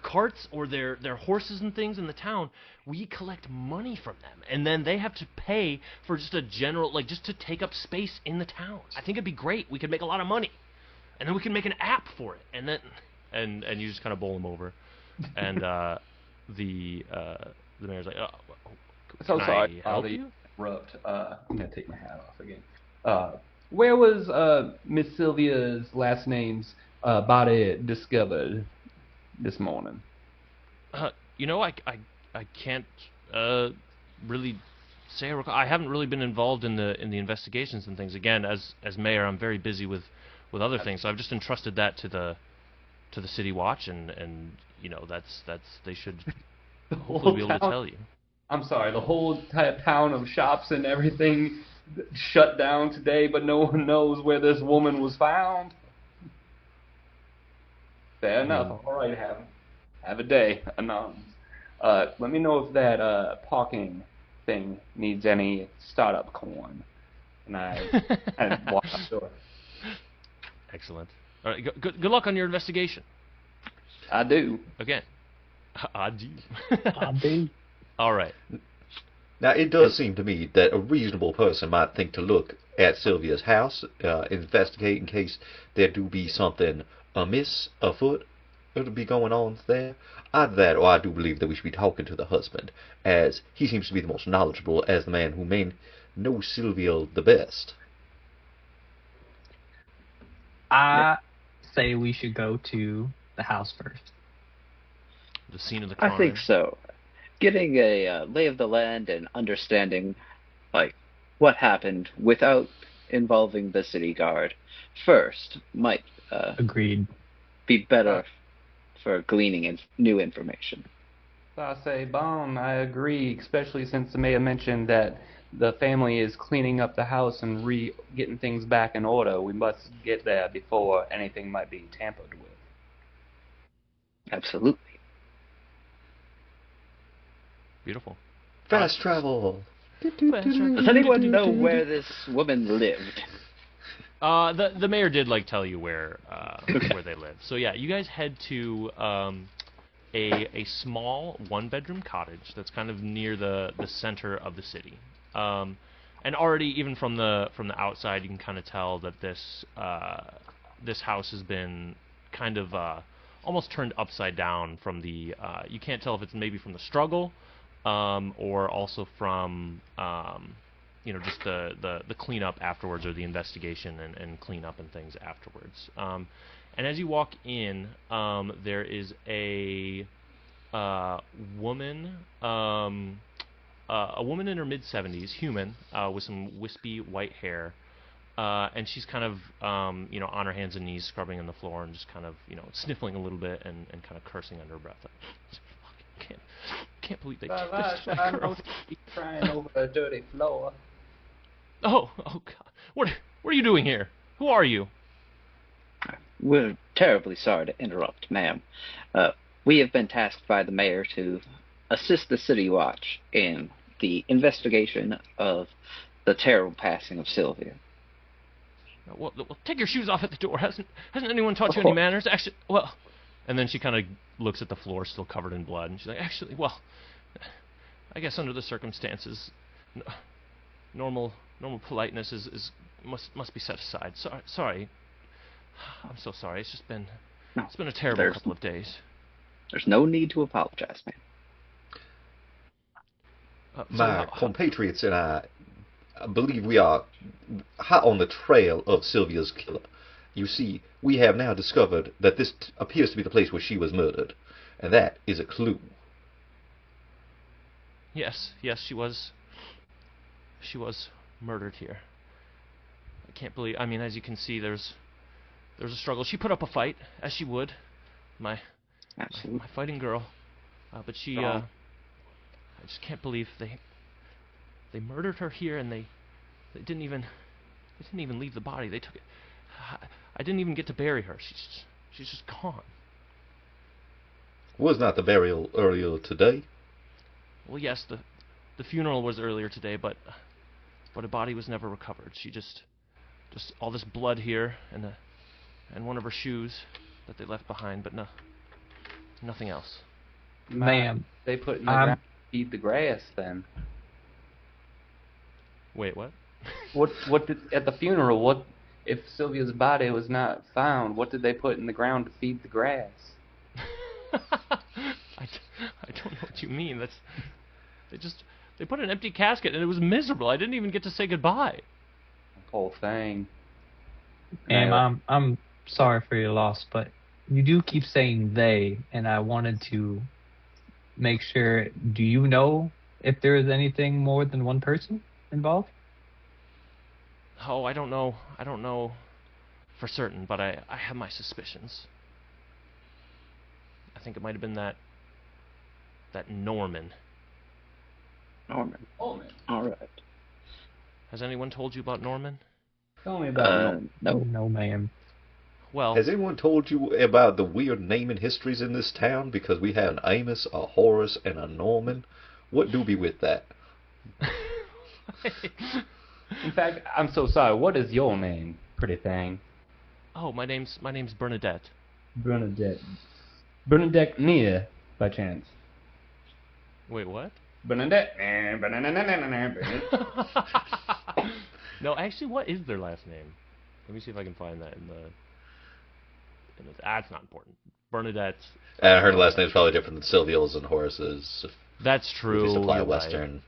carts or their horses and things in the town, we collect money from them, and then they have to pay for just a general just to take up space in the town. I think it'd be great. We could make a lot of money, and then we can make an app for it, and then and you just kind of bowl them over, and the mayor's like, So can sorry, I help you? Interrupt. I'm gonna take my hat off again. Where was Miss Sylvia's last name's body discovered this morning? I can't really say. I haven't really been involved in the investigations and things. Again, as mayor, I'm very busy with other things. So I've just entrusted that to the City Watch, and that's they should hopefully be able to tell you. I'm sorry, the whole entire town of shops and everything shut down today, but no one knows where this woman was found. Fair enough. All right, have a day. Anonymous. Let me know if that parking thing needs any startup coin. And I walk out the door. Excellent. All right, good luck on your investigation. I do. Again. Adieu. Adieu. All right. Now, it does seem to me that a reasonable person might think to look at Sylvia's house, investigate in case there do be something amiss afoot to be going on there. Either that, or I do believe that we should be talking to the husband, as he seems to be the most knowledgeable as the man who may know Sylvia the best. I say we should go to the house first. The scene of the crime. I think so. Getting a lay of the land and understanding, what happened without involving the city guard first might Agreed. be better for gleaning new information. I say, Bon, I agree, especially since the mayor mentioned that the family is cleaning up the house and getting things back in order. We must get there before anything might be tampered with. Absolutely. Beautiful. Fast travel. Does anyone know where this woman lived? The mayor did tell you where they live. So yeah, you guys head to a small one-bedroom cottage that's kind of near the center of the city. And already, even from the outside, you can kind of tell that this house has been kind of almost turned upside down from the. You can't tell if it's maybe from the struggle, or also from just the cleanup afterwards, or the investigation and cleanup and things afterwards. And as you walk in, there is a woman. A woman in her mid-70s, human, with some wispy white hair, and she's kind of, on her hands and knees, scrubbing on the floor and just kind of, sniffling a little bit and kind of cursing under her breath. Can't believe they did this to my girl. Crying over a dirty floor. Oh God! What are you doing here? Who are you? We're terribly sorry to interrupt, ma'am. We have been tasked by the mayor to assist the City Watch in the investigation of the terrible passing of Sylvia. Well, take your shoes off at the door. Hasn't anyone taught you any manners? Actually, well, and then she kind of looks at the floor, still covered in blood, and she's like, actually, well, I guess under the circumstances, normal politeness must be set aside. Sorry. I'm so sorry. It's been a terrible couple of days. There's no need to apologize, ma'am. My compatriots and I believe we are hot on the trail of Sylvia's killer. You see, we have now discovered that this appears to be the place where she was murdered, and that is a clue. Yes, she was murdered here. I can't believe. I mean, as you can see, there's a struggle. She put up a fight, as she would. My fighting girl, but she. I just can't believe they murdered her here, and they didn't even leave the body. They took it. I didn't even get to bury her. She's just gone. Was not the burial earlier today? Well, yes, the funeral was earlier today, but a body was never recovered. She just all this blood here and one of her shoes that they left behind, but nothing else. Ma'am, they put in the ground to feed the grass then. Wait, what? What did, at the funeral, what if Sylvia's body was not found, what did they put in the ground to feed the grass? I don't know what you mean. They put an empty casket and it was miserable. I didn't even get to say goodbye. The whole thing. Ma'am, I'm sorry for your loss, but you do keep saying they, and I wanted to make sure, do you know if there is anything more than one person involved? Oh, I don't know. I don't know for certain, but I have my suspicions. I think it might have been that Norman. Norman. All right. Has anyone told you about Norman? Tell me about Norman. No, ma'am. Well, has anyone told you about the weird naming histories in this town? Because we have an Amos, a Horace, and a Norman. What do we with that? In fact, I'm so sorry. What is your name, pretty thing? Oh, my name's Bernadette. Bernadette Nia, by chance. Wait, what? Bernadette. No, actually, what is their last name? Let me see if I can find that in the. It's not important. Bernadette. And her last name is probably different than Sylvia's and Horace's. That's true. If you supply You're Western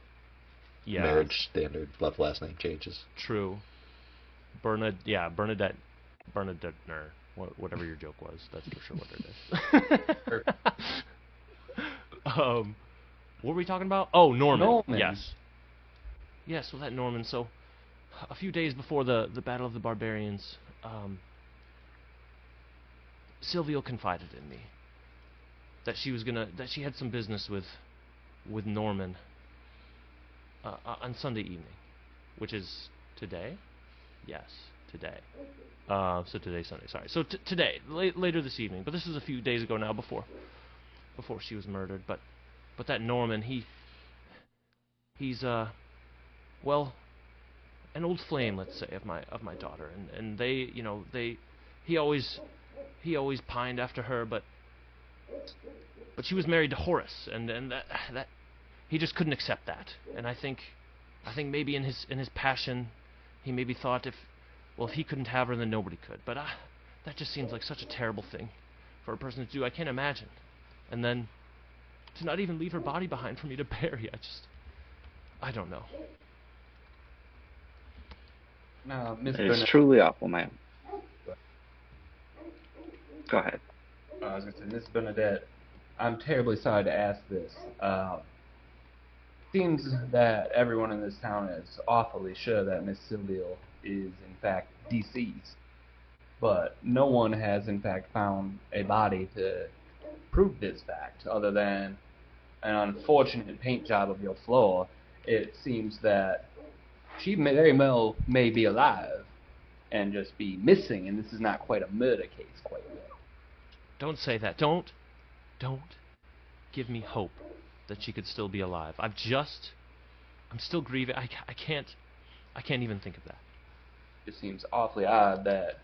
marriage standard, last name changes. True. Bernadette. Whatever your joke was, that's for sure what it is. What were we talking about? Oh, Norman. Norman. Yes, well, that Norman, so a few days before the Battle of the Barbarians, Silvio confided in me that she had some business with Norman on Sunday evening, which is today. Yes, today. So today's Sunday. Sorry. So today, later this evening. But this is a few days ago now, before she was murdered. But that Norman, he's well, an old flame, let's say, of my daughter, and they, he always pined after her, but she was married to Horace, and that he just couldn't accept that. And I think maybe in his passion, he maybe thought if he couldn't have her, then nobody could. But that just seems like such a terrible thing for a person to do. I can't imagine. And then to not even leave her body behind for me to bury. I don't know. Now, Miss It's Burnett, truly awful, man. Go ahead. I was going to say, Miss Bernadette, I'm terribly sorry to ask this. Seems that everyone in this town is awfully sure that Miss Silvio is in fact deceased, but no one has in fact found a body to prove this fact, other than an unfortunate paint job of your floor. It seems that she very well may be alive and just be missing, and this is not quite a murder case quite yet. Don't say that. Don't give me hope that she could still be alive. I'm still grieving. I can't even think of that. It seems awfully odd that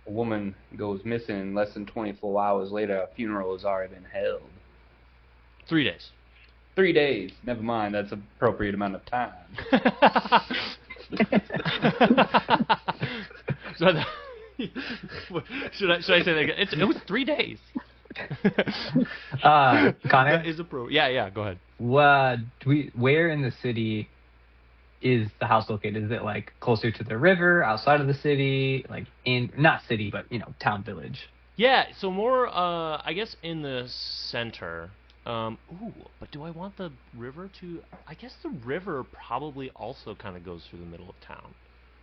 a woman goes missing and less than 24 hours later a funeral has already been held. 3 days. 3 days. Never mind, that's an appropriate amount of time. Should I say that again? It was 3 days. Connor? That is appropriate. Yeah, go ahead. Where in the city is the house located? Is it like closer to the river, outside of the city, like not city, but town, village? Yeah, so more, I guess in the center. But do I want the river to? I guess the river probably also kind of goes through the middle of town.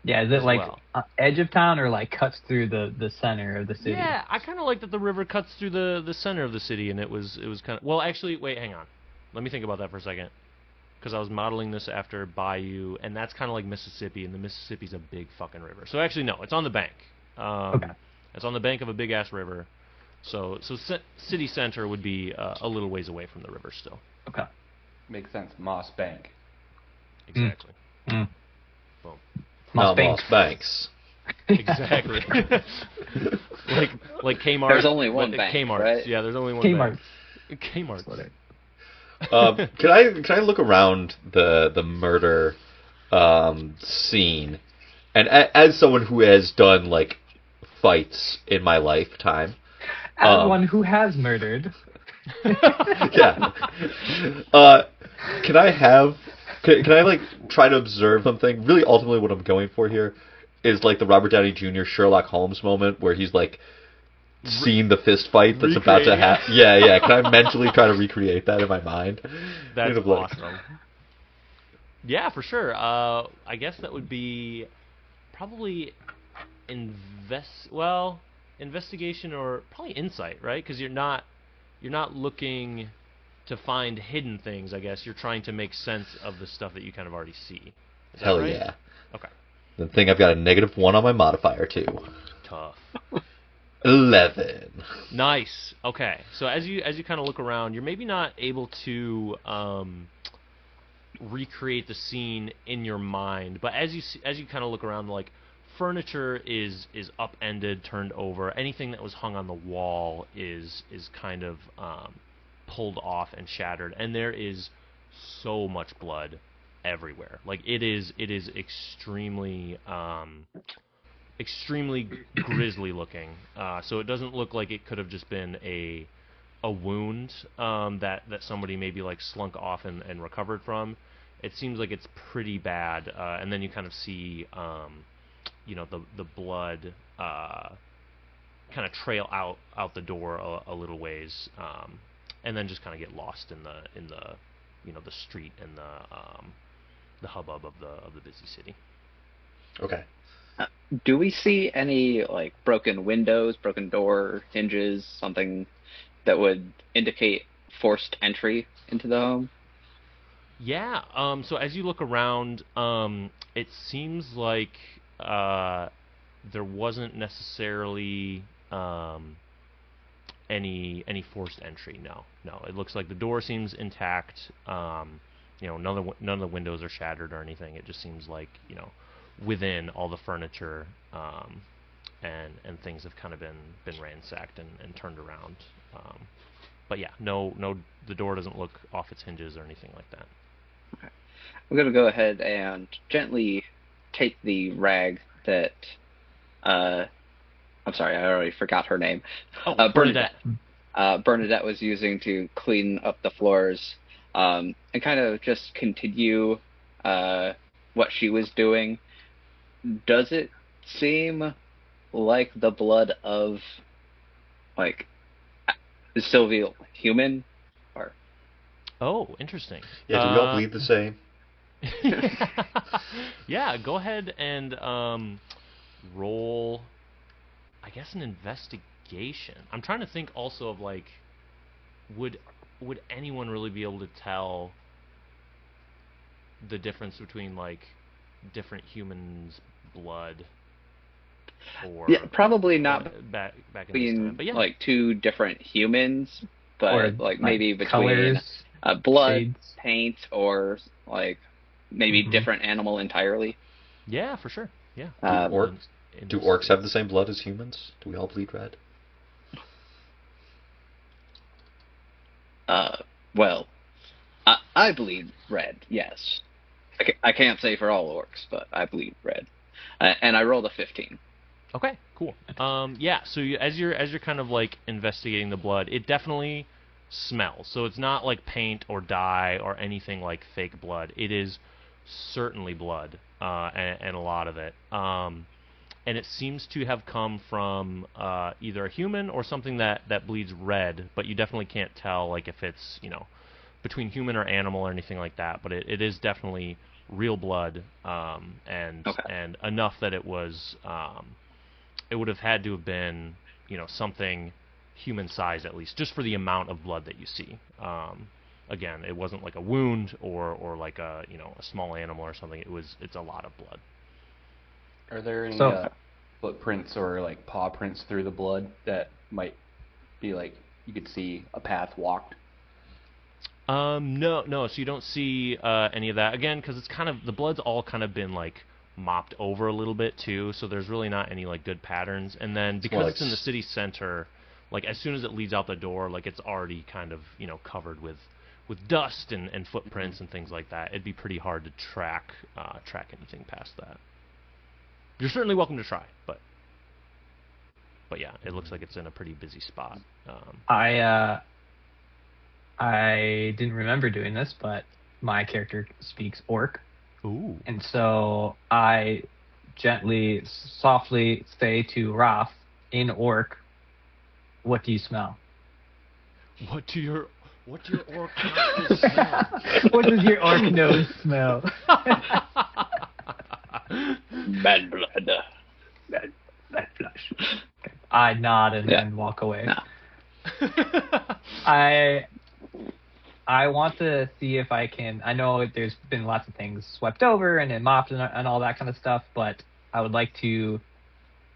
Yeah, is it like edge of town or like cuts through the center of the city? Yeah, I kind of like that the river cuts through the center of the city, and it was kind of... Well, actually, wait, hang on. Let me think about that for a second. Because I was modeling this after Bayou, and that's kind of like Mississippi, and the Mississippi's a big fucking river. So actually, no, it's on the bank. Okay. It's on the bank of a big-ass river. So city center would be a little ways away from the river still. Okay. Makes sense. Mossbank. Exactly. Mm. Boom. Mossbanks. Exactly. like Kmart. There's only one bank, Kmart. right? Yeah, there's only one Kmart. bank. Kmart. Can I look around the murder scene, and as someone who has done like fights in my lifetime, as one who has murdered. Yeah. Can I like try to observe something? Really, ultimately, what I'm going for here is like the Robert Downey Jr. Sherlock Holmes moment where he's like seeing the fist fight that's about to happen. Yeah. Can I mentally try to recreate that in my mind? That's awesome. Yeah, for sure. I guess that would be probably investigation or probably insight, right? Because you're not looking to find hidden things. I guess you're trying to make sense of the stuff that you kind of already see. Is Hell that right? yeah. Okay. The thing I've got a -1 on my modifier too. Tough. 11. Nice. Okay. So as you kind of look around, you're maybe not able to recreate the scene in your mind, but as you kind of look around, like furniture is upended, turned over. Anything that was hung on the wall is kind of pulled off and shattered, and there is so much blood everywhere. Like it is extremely grisly looking. So it doesn't look like it could have just been a wound that somebody maybe like slunk off and recovered from. It seems like it's pretty bad, and then you kind of see the blood kind of trail out the door a little ways, and then just kind of get lost in the street and the hubbub of the busy city. Okay. Do we see any like broken windows, broken door hinges, something that would indicate forced entry into the home? Yeah. So as you look around, it seems like there wasn't necessarily any forced entry. No, no. It looks like the door seems intact. None of the windows are shattered or anything. It just seems like within all the furniture and things have kind of been ransacked and turned around. But yeah, no, the door doesn't look off its hinges or anything like that. I'm gonna go ahead and gently take the rag that I'm sorry, I already forgot her name. Bernadette. Bernadette was using to clean up the floors, and kind of just continue what she was doing. Does it seem like the blood of like Sylvie human? Or Oh, interesting. Yeah, do we all bleed the same? Yeah, go ahead and roll, I guess, an investigation. I'm trying to think also of like, would anyone really be able to tell the difference between like different humans' blood, or yeah, probably not back in this time? between But yeah, like two different humans, but Or like maybe between colors, blood, shades. paint, or like maybe Mhm. different animal entirely. yeah, for sure. Yeah. Uh, Do orcs have the same blood as humans? Do we all bleed red? well, I bleed red. Yes, I can't say for all orcs, but I bleed red, and I rolled a 15. Okay, cool. Yeah. So as you're kind of like investigating the blood, it definitely smells. So it's not like paint or dye or anything like fake blood. It is certainly blood, and a lot of it. And it seems to have come from either a human or something that bleeds red. But you definitely can't tell like if it's between human or animal or anything like that. But it is definitely real blood, Okay. and enough that it was. It would have had to have been, something human size at least, just for the amount of blood that you see. Again, it wasn't like a wound or like a small animal or something. It's a lot of blood. Are there any So- footprints or like paw prints through the blood that might be like you could see a path walked? No. So you don't see any of that again because it's kind of the blood's all kind of been like mopped over a little bit too. So there's really not any like good patterns. And then because more it's in the city center, like as soon as it leads out the door, like it's already kind of covered with dust and footprints and things like that. It'd be pretty hard to track anything past that. You're certainly welcome to try, but yeah, it looks like it's in a pretty busy spot. I didn't remember doing this, but my character speaks orc, Ooh. and so I gently, softly say to Raph in orc, "What do you smell?" What do your orc nostrils smell? What does your orc nose smell? Bad blood. Bad flush. Okay. I nod and Yeah. then walk away. No. I want to see if I can. I know there's been lots of things swept over and mopped and all that kind of stuff, but I would like to,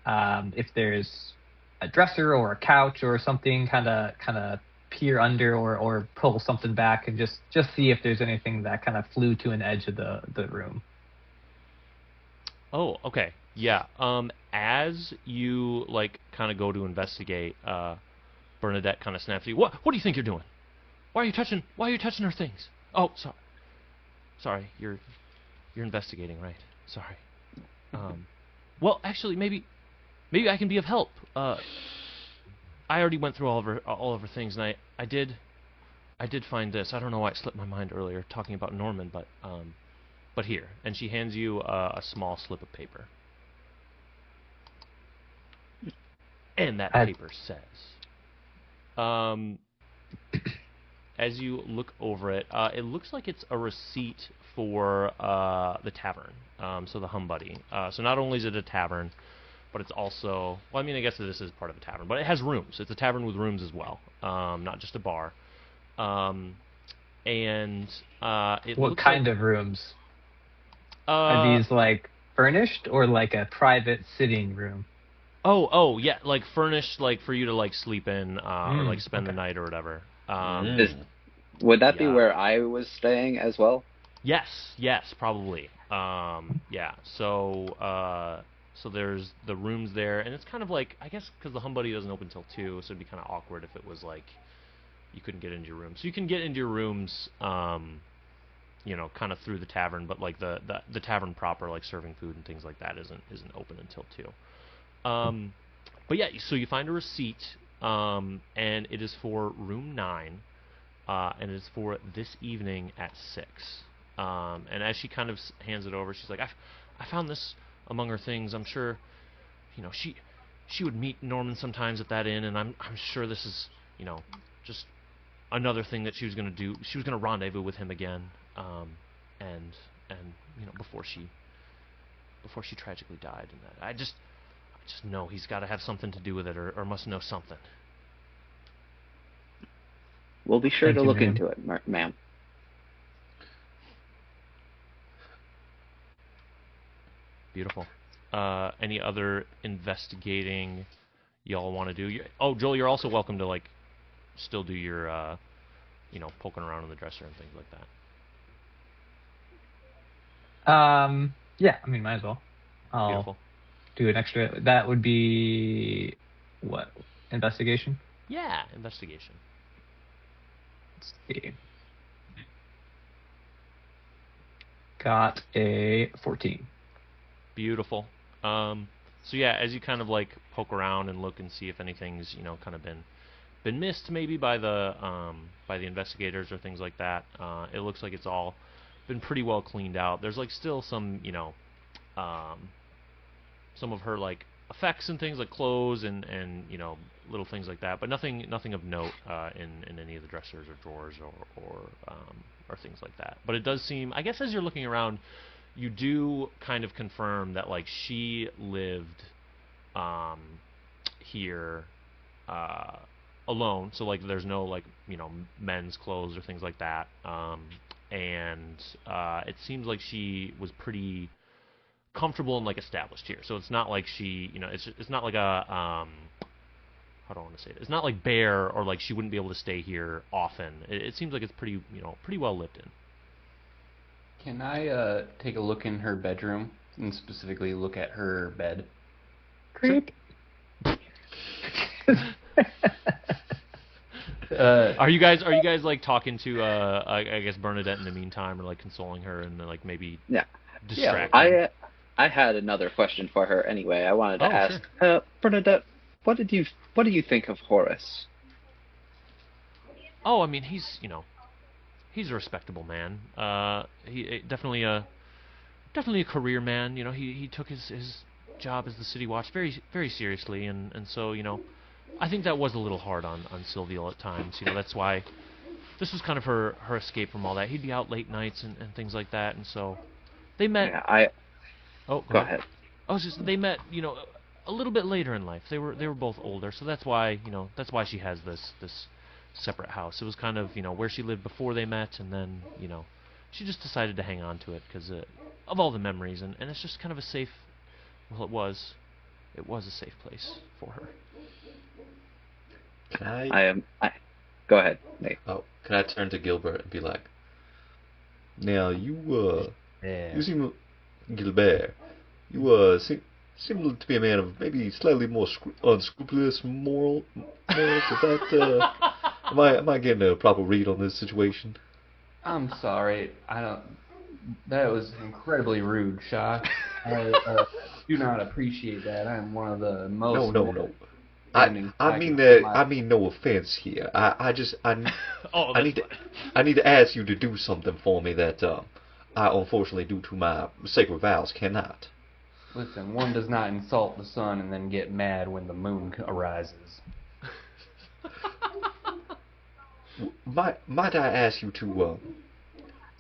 if there's a dresser or a couch or something, kind of peer under or pull something back and just see if there's anything that kind of flew to an edge of the room. Oh, okay. Yeah. As you like kind of go to investigate, Bernadette kind of snaps at you. What do you think you're doing? Why are you touching her things? Oh, sorry. You're investigating, right? Sorry. Well, actually, maybe I can be of help. I already went through all of her things, and I did find this. I don't know why it slipped my mind earlier talking about Norman, but here. And she hands you a small slip of paper. And that paper says, as you look over it, it looks like it's a receipt for the tavern. So the Hum Buddy. So not only is it a tavern, but it's also, well, I mean, I guess this is part of a tavern, but it has rooms. It's a tavern with rooms as well, not just a bar. And it What looks kind like, of rooms? Are these like furnished or like a private sitting room? Oh, yeah, like furnished, like for you to like sleep in or like spend the okay. night or whatever. Would that be Yeah. where I was staying as well? Yes, probably. Yeah. So there's the rooms there, and it's kind of like, I guess because the Hum Buddy doesn't open till 2, so it'd be kind of awkward if it was like you couldn't get into your room. So you can get into your rooms, you know, kind of through the tavern, but like the tavern proper, like serving food and things like that, isn't open until 2. But yeah, so you find a receipt, and it is for room 9, and it's for this evening at 6. And as she kind of hands it over, she's like, I found this among her things. I'm sure, you know, she would meet Norman sometimes at that inn, and I'm sure this is, you know, just another thing that she was going to do. She was going to rendezvous with him again, and you know, before she tragically died. And that I just know he's got to have something to do with it, or must know something. We'll be sure Thank to you, look ma'am. into it, ma'am. Beautiful. Any other investigating y'all want to do? Oh, Joel, you're also welcome to like still do your you know, poking around in the dresser and things like that. Yeah, I mean, might as well. I'll Beautiful. do an extra. That would be what? Investigation? Yeah, investigation. Let's see. Got a 14. Beautiful. So yeah, as you kind of like poke around and look and see if anything's, you know, kind of been missed maybe by the investigators or things like that, it looks like it's all been pretty well cleaned out. There's like still some, you know, some of her like effects and things like clothes and you know, little things like that, but nothing of note in any of the dressers or drawers or things like that. But it does seem, I guess, as you're looking around, you do kind of confirm that like she lived here alone, so like there's no like, you know, men's clothes or things like that, and it seems like she was pretty comfortable and like established here. So it's not like she, you know, it's not like a how do I want to say it? It's not like bare or like she wouldn't be able to stay here often. It seems like it's pretty, you know, pretty well lived in. Can I take a look in her bedroom and specifically look at her bed? Creep. Are you guys like talking to I guess Bernadette in the meantime, or like consoling her and like maybe Yeah. distracting? I had another question for her anyway. I wanted to Oh, ask, Bernadette, what do you think of Horace? Oh, I mean, he's, you know, he's a respectable man. He definitely a career man. You know, he took his job as the city watch very very seriously, and so, you know, I think that was a little hard on Sylvia at times. You know, that's why this was kind of her escape from all that. He'd be out late nights and things like that, and so they met. Yeah, Oh, go ahead. I was just, they met, you know, a little bit later in life. They were both older, so that's why, you know, that's why she has this separate house. It was kind of, you know, where she lived before they met, and then, you know, she just decided to hang on to it because of all the memories, and it's just kind of a safe. Well, it was a safe place for her. Can I? Go ahead, Nate. Oh, can I turn to Gilbert and be like, now you seem, Gilbert, you seem to be a man of maybe slightly more unscrupulous morals. Is that am I getting a proper read on this situation? I'm sorry. That was incredibly rude, Shah. I do not appreciate that. I'm one of the most. No. I mean no offense here. I need to ask you to do something for me that I unfortunately, due to my sacred vows, cannot. Listen, one does not insult the sun and then get mad when the moon arises. Might I ask you to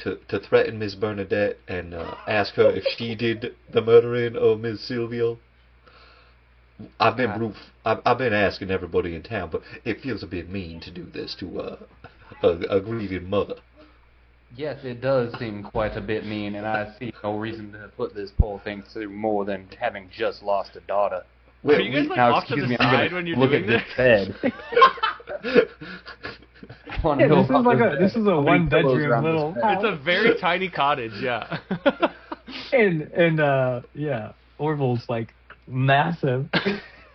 to threaten Miss Bernadette and ask her if she did the murdering of Miss Silvio. I've been asking everybody in town, but it feels a bit mean to do this to a grieving mother. Yes, it does seem quite a bit mean, and I see no reason to put this poor thing through more than having just lost a daughter. Are you guys like now, off to excuse the me, I'm side gonna when you're look doing at this? this bed. I wanna know about this is a how many pillows are one-bedroom on this little bed. It's a very tiny cottage, yeah. and yeah, Orville's like massive.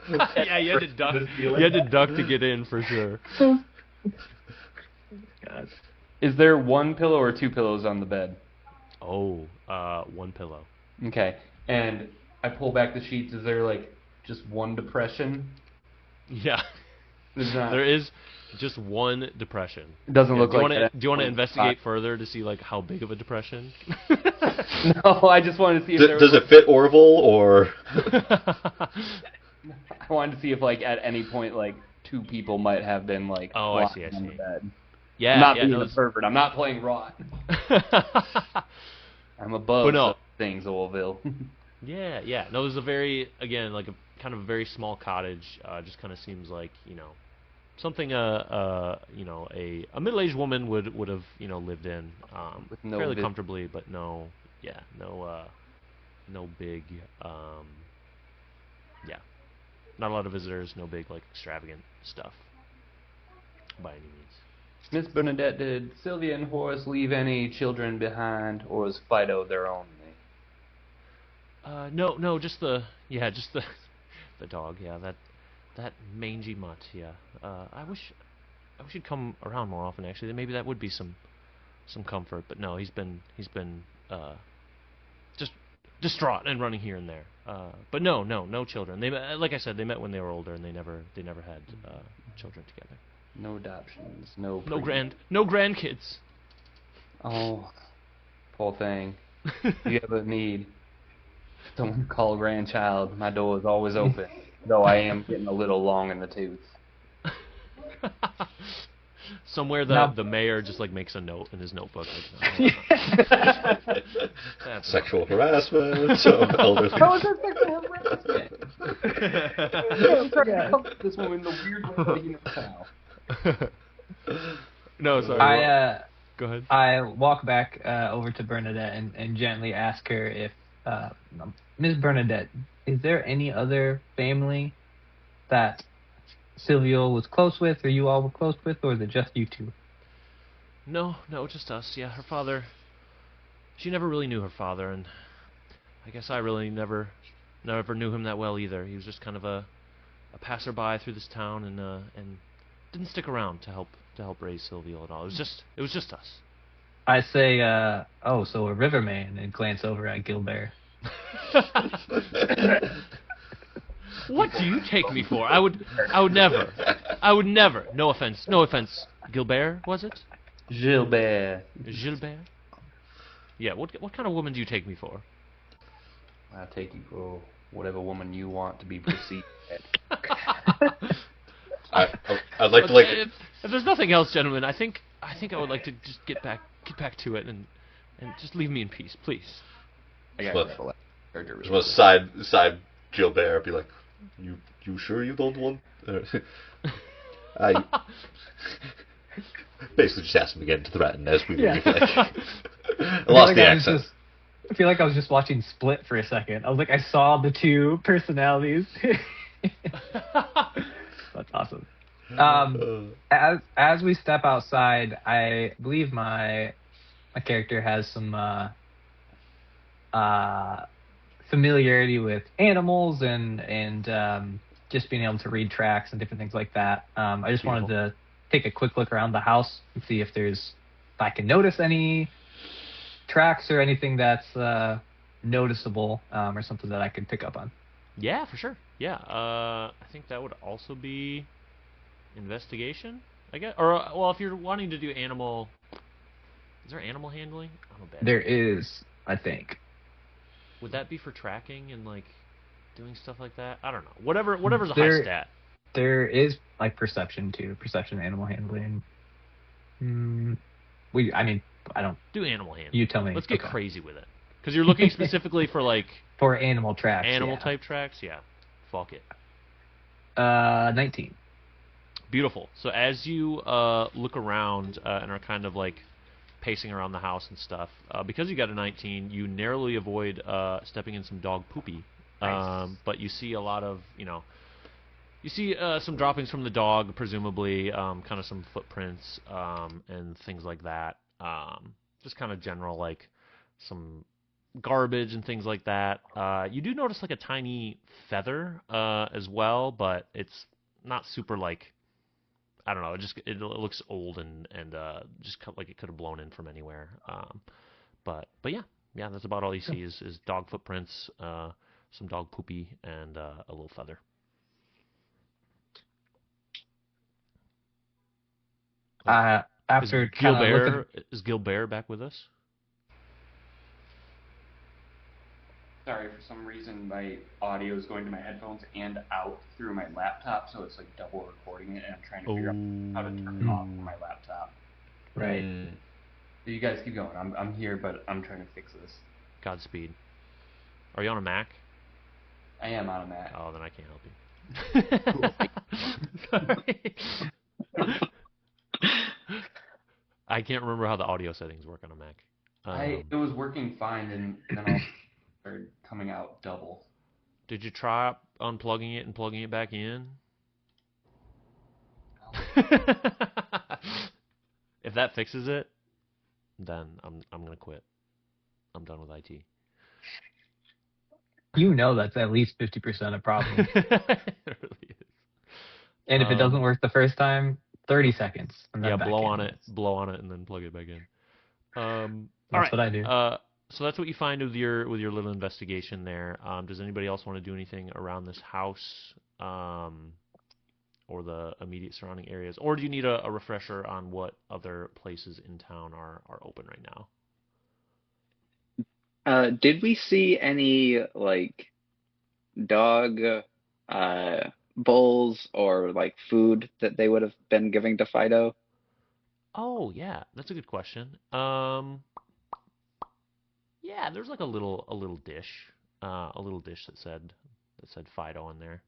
Yeah, you had to duck. You had to duck to get in for sure. God. Is there one pillow or two pillows on the bed? Oh, one pillow. Okay. And I pull back the sheets. Is there like just one depression? Yeah. There's not. There is just one depression. It doesn't Yeah, look do you like wanna, that. do you want to investigate further to see like how big of a depression? No, I just wanted to see if there Does was, it fit Orville or? I wanted to see if like at any point like two people might have been like Oh, I see, lying I on the see. bed. Yeah, I'm not yeah, being no, a pervert. I'm not playing rot. I'm above But no. such things, Orville. Yeah, yeah. No, it was a very, again, like a kind of a very small cottage. Just kind of seems like, something a middle-aged woman would have, lived in With no fairly vis- comfortably, but no big, not a lot of visitors, no big like extravagant stuff by any means. Miss Bernadette, did Sylvia and Horace leave any children behind, or was Fido their only? No, just the dog. Yeah, that mangy mutt. Yeah. I wish he'd come around more often. Actually, maybe that would be some comfort. But no, he's been just distraught and running here and there. But no children. Like I said, they met when they were older, and they never had children together. No adoptions, no grandkids. Oh, poor thing. If you ever need someone to call a grandchild, my door is always open, though I am getting a little long in the tooth. Somewhere the mayor just like makes a note in his notebook. Like, that's Sexual harassment of elderly. How is that sexual harassment? This woman the weird way that you know how. No, sorry. Go ahead. I walk back over to Bernadette and gently ask her if, Ms. Bernadette, is there any other family that Silvio was close with, or you all were close with, or is it just you two? No, just us. Yeah, her father. She never really knew her father, and I guess I really never knew him that well either. He was just kind of a passerby through this town, and didn't stick around to help raise Silvio at all. It was just us. I say, so a riverman, and glance over at Gilbert. What do you take me for? I would never. No offense, Gilbert, was it? Gilbert. Gilbert. Yeah. What kind of woman do you take me for? I take you for whatever woman you want to be perceived as. I'd like to If there's nothing else, gentlemen, I think I would like to just get back to it and just leave me in peace, please. I got Just want to side Gilbert, be like, you sure you don't want? I basically just asked him again to threaten as we leave. Like, I lost the accent. I feel like I was just watching Split for a second. I was like, I saw the two personalities. That's awesome. As we step outside, I believe my character has some familiarity with animals and just being able to read tracks and different things like that. I just wanted to take a quick look around the house and see if I can notice any tracks or anything that's noticeable or something that I could pick up on. Yeah, for sure. Yeah, I think that would also be investigation, I guess. Or well, if you're wanting to do animal, is there animal handling? I'm a bad. There is, I think. Would that be for tracking and like doing stuff like that? I don't know. Whatever's a high stat. There is like perception too. Perception, animal handling. I don't. Do animal handling. You tell me. Let's get Okay. crazy with it. Because you're looking specifically for like For animal tracks. animal type tracks. Yeah. Fuck it. 19. Beautiful. So as you look around and are kind of like pacing around the house and stuff, because you got a 19, you narrowly avoid stepping in some dog poopy. Nice. But you see a lot of, you see some droppings from the dog, presumably, kind of some footprints and things like that. Just kind of general, like some garbage and things like that. You do notice like a tiny feather as well, but it's not super like, I don't know. It looks old and just like it could have blown in from anywhere. But yeah, that's about all you see is dog footprints, some dog poopy, and a little feather. After kind of looking. Is Gilbert back with us? Sorry, for some reason my audio is going to my headphones and out through my laptop, so it's like double recording it, and I'm trying to figure out how to turn it off on my laptop. Right. So you guys keep going. I'm here, but I'm trying to fix this. Godspeed. Are you on a Mac? I am on a Mac. Oh, then I can't help you. Sorry. I can't remember how the audio settings work on a Mac. It was working fine, and then I started coming out double. Did you try unplugging it and plugging it back in? If that fixes it, then I'm gonna quit. I'm done with IT. You know that's at least 50% of problem. It really is. And if it doesn't work the first time, 30 seconds. And then blow on it, and then plug it back in. That's what I do. So that's what you find with your little investigation there. Does anybody else want to do anything around this house, or the immediate surrounding areas, or do you need a refresher on what other places in town are open right now? Did we see any like dog bowls or like food that they would have been giving to Fido? Oh yeah, that's a good question. Yeah, there's like a little dish that said Fido in there,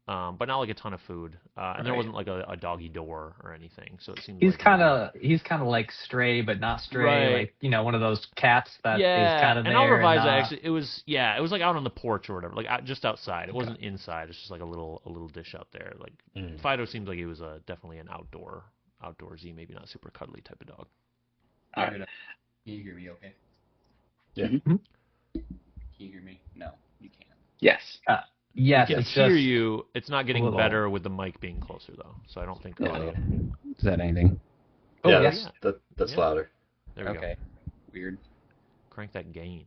but not like a ton of food. And there wasn't like a doggy door or anything, so it seems He's like kind of like stray, but not stray. Right. Like one of those cats that is kind of there. And I'll revise and it. not... Actually, it was like out on the porch or whatever, like just outside. It wasn't inside. It's just like a little dish out there. Like Fido seems like he was definitely an outdoorsy, maybe not super cuddly type of dog. Can you hear me okay? Yeah. Mm-hmm. Can you hear me? No, you can't. Yes. Yes, I can it's hear just you. It's not getting little... better with the mic being closer though, so I don't think. Is that anything? Oh, Yeah, yes. that's louder. There we go. Okay. Weird. Crank that gain.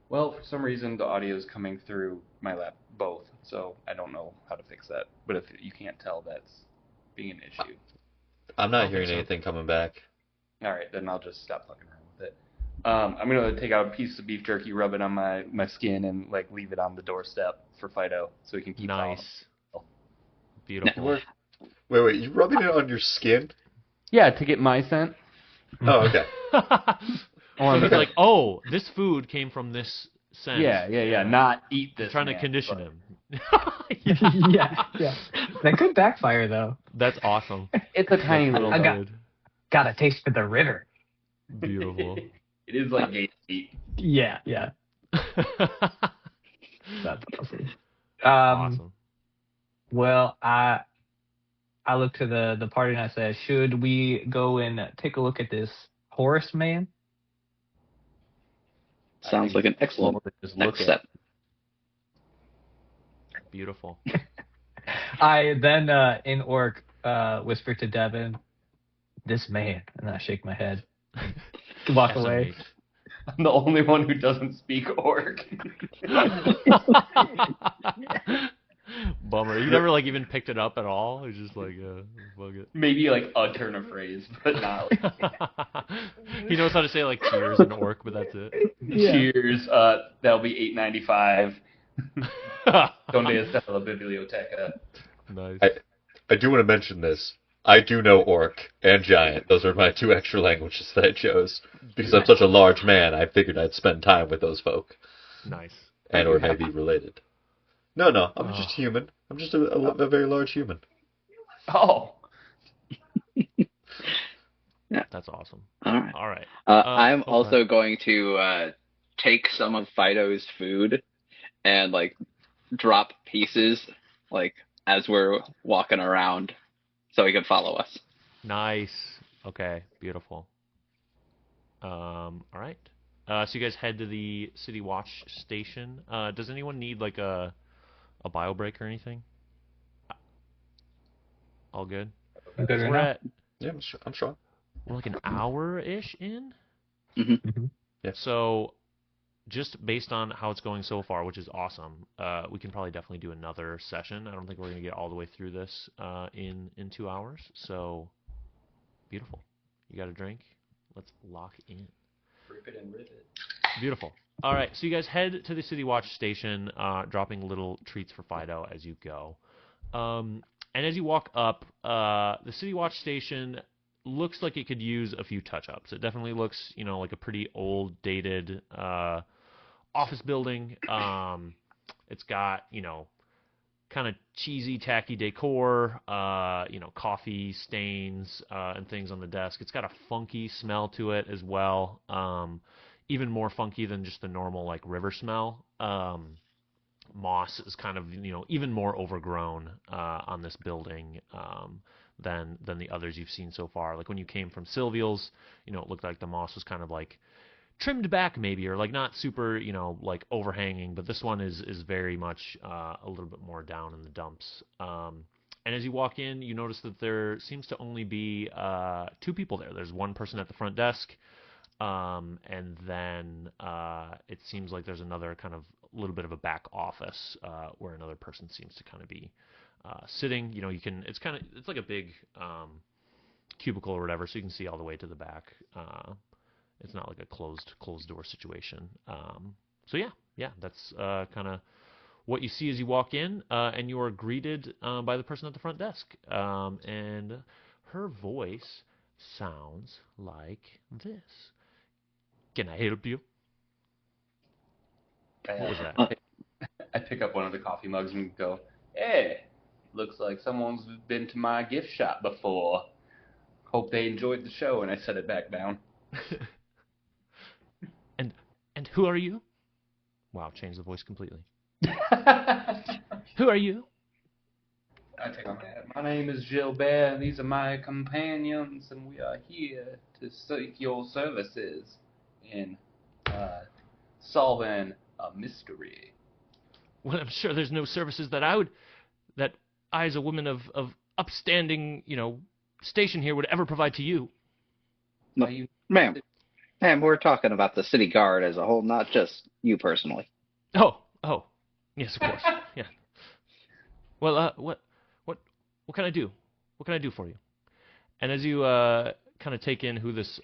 Well, for some reason the audio is coming through my lap both, so I don't know how to fix that. But if you can't tell, that's being an issue. I'm not hearing anything coming back. All right, then I'll just stop fucking around with it. I'm gonna take out a piece of beef jerky, rub it on my skin, and like leave it on the doorstep for Fido, so he can keep Nice. following. Beautiful. Wait, you rubbing it on your skin? Yeah, to get my scent. Oh, okay. So he's like, oh, this food came from this sense. Yeah. Not eat this. I'm trying to man, condition but- him. yeah. That could backfire though. That's awesome. It's a tiny little. Got a taste for the river. Beautiful. It is like gate meat. Yeah. That's awesome. Awesome. Well, I look to the party and I say, should we go and take a look at this Horse man? Sounds like an excellent next step. Beautiful. I then, in Orc, whisper to Devin, this man, and I shake my head. Walk away. I'm the only one who doesn't speak Orc. Bummer. You never like even picked it up at all? It's just like, fuck it. Maybe like a turn of phrase, but not like... He knows how to say like cheers in Orc, but that's it. Yeah. Cheers. That'll be $8.95. Donde está la biblioteca? Nice. I do want to mention this. I do know Orc and Giant. Those are my 2 extra languages that I chose. Because I'm such a large man, I figured I'd spend time with those folk. Nice. And or maybe related. No, I'm just human. I'm just a very large human. Oh. That's awesome. All right. I'm also going to take some of Fido's food and like drop pieces like as we're walking around so he can follow us. Nice. Okay, beautiful. All right. So you guys head to the City Watch station. Does anyone need like a bio break or anything? All good. I'm good right We're now. at Yeah, I'm sure. we're like an hour-ish in. Mm-hmm. Yeah. So just based on how it's going so far, which is awesome, we can probably definitely do another session. I don't think we're going to get all the way through this in 2 hours. So beautiful. You got a drink? Let's lock in. Rip it and rip it. Beautiful. All right, so you guys head to the City Watch station, dropping little treats for Fido as you go. And as you walk up, the City Watch station looks like it could use a few touch-ups. It definitely looks, like a pretty old, dated office building. It's got, kind of cheesy, tacky decor, coffee stains and things on the desk. It's got a funky smell to it as well, even more funky than just the normal, like, river smell. Moss is kind of, even more overgrown on this building than the others you've seen so far. Like when you came from Sylvia's, it looked like the moss was kind of like trimmed back maybe, or like not super, like overhanging, but this one is very much a little bit more down in the dumps. And as you walk in, you notice that there seems to only be 2 people there. There's one person at the front desk, and then it seems like there's another kind of little bit of a back office where another person seems to kind of be sitting. It's like a big cubicle or whatever, so you can see all the way to the back. It's not like a closed door situation. So yeah, that's kind of what you see as you walk in, and you are greeted by the person at the front desk, and her voice sounds like this. Can I help you? What was that? I pick up one of the coffee mugs and go, "Hey, looks like someone's been to my gift shop before. Hope they enjoyed the show," and I set it back down. And who are you? Wow, changed the voice completely. Who are you? I take on my hat. My name is Gilbert, and these are my companions, and we are here to seek your services in solving a mystery. Well, I'm sure there's no services that I as a woman of upstanding, station here would ever provide to you. Look, ma'am, we're talking about the city guard as a whole, not just you personally. Oh, yes, of course, yeah. Well, what can I do? What can I do for you? And as you kind of take in who this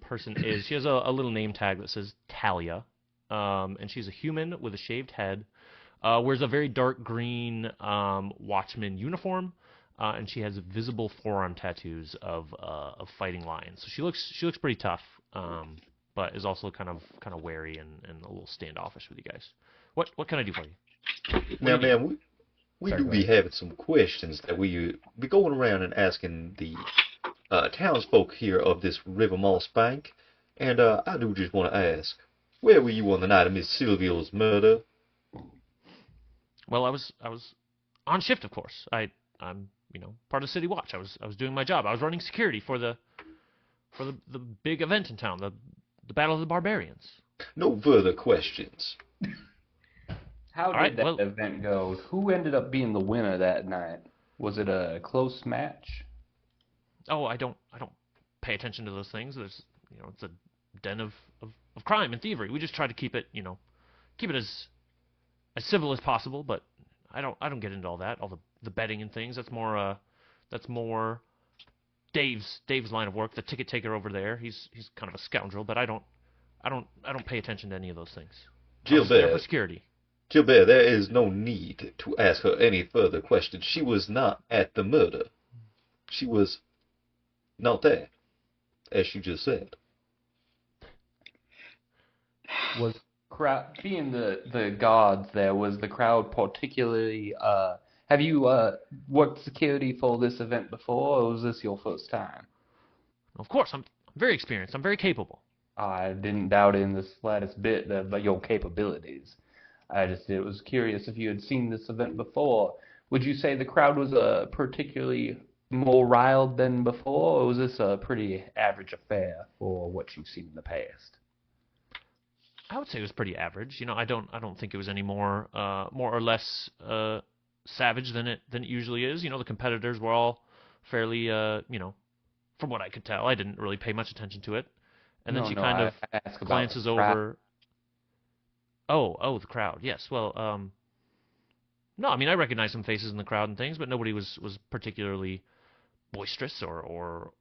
person is, she has a little name tag that says Talia, and she's a human with a shaved head, wears a very dark green watchman uniform, and she has visible forearm tattoos of fighting lions. So she looks pretty tough, but is also kind of wary and a little standoffish with you guys. What can I do for you? Now, man, we do be having some questions that we be going around and asking the townsfolk here of this River Mossbank, and I do just want to ask, where were you on the night of Miss Sylvia's murder? Well, I was on shift, of course. I'm part of City Watch. I was doing my job. I was running security for the big event in town, the Battle of the Barbarians. No further questions. How did that event go? Who ended up being the winner that night? Was it a close match? Oh, I don't pay attention to those things. There's it's a den of crime and thievery. We just try to keep it as civil as possible, but I don't get into all that, all the betting and things. That's more Dave's line of work, the ticket taker over there. He's kind of a scoundrel, but I don't pay attention to any of those things. Gilbert, there for security. Gilbert, there is no need to ask her any further questions. She was not at the murder. she was not there, as you just said. Was crowd being the gods there? Was the crowd particularly? Have you worked security for this event before, or was this your first time? Of course, I'm very experienced. I'm very capable. I didn't doubt in the slightest bit about your capabilities. I just was curious if you had seen this event before. Would you say the crowd was particularly more riled than before, or was this a pretty average affair for what you've seen in the past? I would say it was pretty average. I don't think it was any more or less savage than it usually is. The competitors were all fairly from what I could tell. I didn't really pay much attention to it. And then No, she no, kind of I ask about glances the crowd. over. Oh, the crowd. Yes. Well, no, I mean I recognized some faces in the crowd and things, but nobody was particularly boisterous or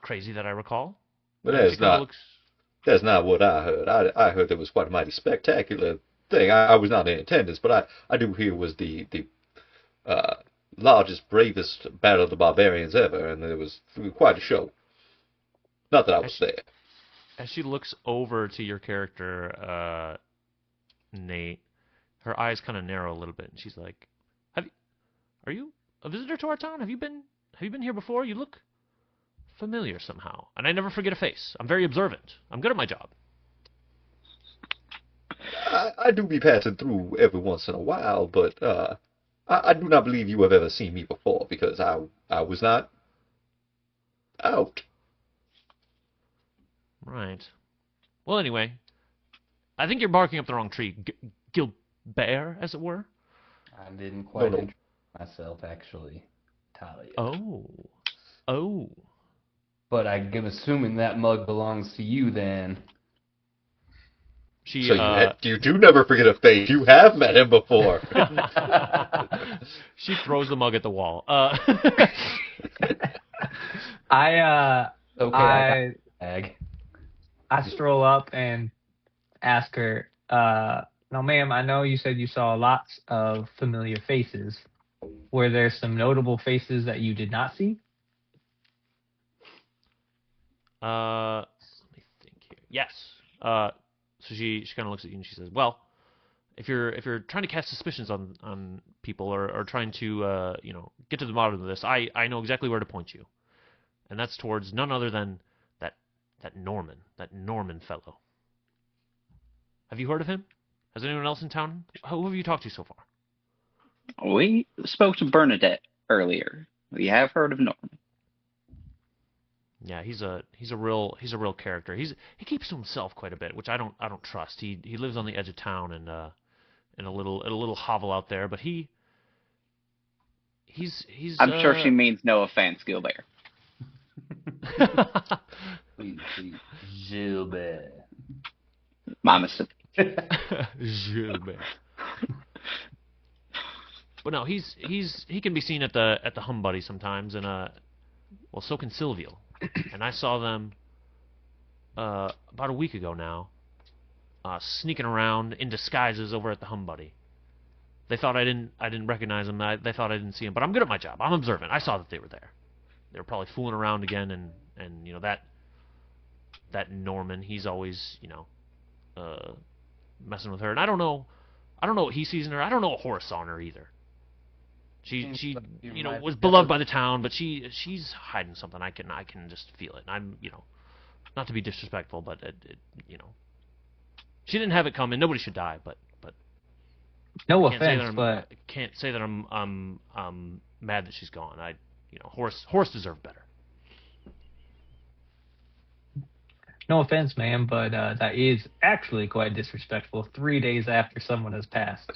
crazy that I recall. But She kind of looks. that's not what I heard. I heard it was quite a mighty spectacular thing. I was not in attendance, but I do hear it was the uh, largest, bravest battle of the barbarians ever, and it was quite a show. Not that I was there. As she looks over to your character, Nate, her eyes kind of narrow a little bit, and she's like, "Are you a visitor to our town? Have you been here before? You look familiar somehow." And I never forget a face. I'm very observant. I'm good at my job. I do be passing through every once in a while, but I do not believe you have ever seen me before because I was not out. Right. Well, anyway, I think you're barking up the wrong tree, Gilbert, as it were. I didn't quite No. introduce myself, actually, Talia. Oh. So But I'm assuming that mug belongs to you then. She you do never forget a face. You have met him before. she throws the mug at the wall. I Okay, bag. I stroll up and ask her, now ma'am, I know you said you saw lots of familiar faces. Were there some notable faces that you did not see? Let me think here. Yes. So she kind of looks at you and she says, "Well, if you're trying to cast suspicions on people or trying to get to the bottom of this, I know exactly where to point you, and that's towards none other than that Norman fellow. Have you heard of him? Has anyone else in town? Who have you talked to so far?" We spoke to Bernadette earlier. We have heard of Norman. Yeah, he's a real character. He keeps to himself quite a bit, which I don't trust. He lives on the edge of town and in a little hovel out there, but he's I'm sure she means no offense, Gilbert. Please, Gilbert. My mistake. Gilbert. But no, he can be seen at the Hum Buddy sometimes, and well, so can Silvio. And I saw them about a week ago now, sneaking around in disguises over at the Hum Buddy. They thought I didn't recognize them. They thought I didn't see them, but I'm good at my job. I'm observant. I saw that they were there. They were probably fooling around again, and that Norman, he's always messing with her. And I don't know what he sees in her. I don't know what Horace saw in her either. She was beloved by the town, but she's hiding something. I can just feel it. And I'm not to be disrespectful, but she didn't have it coming. Nobody should die, but No I offense, can't say that I'm mad that she's gone. Horace deserved better. no offense, ma'am, but that is actually quite disrespectful 3 days after someone has passed.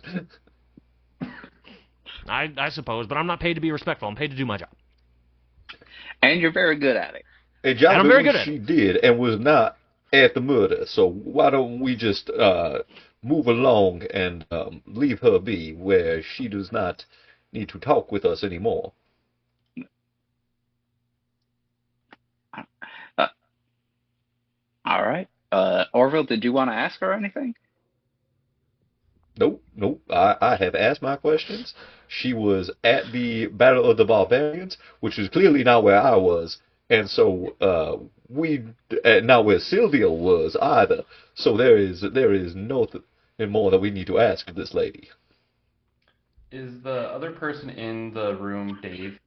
I suppose, but I'm not paid to be respectful. I'm paid to do my job. And you're very good at it. A job I'm at very which good at she did and was not at the murder. So why don't we just move along and leave her be where she does not need to talk with us anymore? All right. Orville, did you want to ask her anything? Nope. I have asked my questions. She was at the Battle of the Barbarians, which is clearly not where I was, and so we not where Sylvia was either. So there is nothing more that we need to ask of this lady. Is the other person in the room Dave?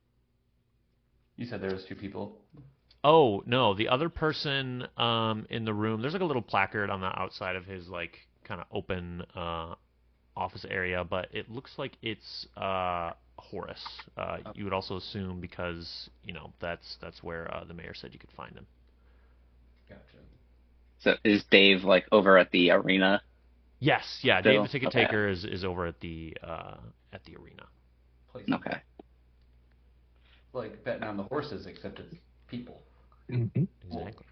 You said there was two people. Oh no, the other person in the room. There's like a little placard on the outside of his like kind of open office area, but it looks like it's Horace. You would also assume because that's where the mayor said you could find him. Gotcha. So is Dave like over at the arena Yes, yeah. Dave still? the ticket Okay. taker is over at the arena. Place Okay. like betting on the horses, except it's people. Mm-hmm. Exactly.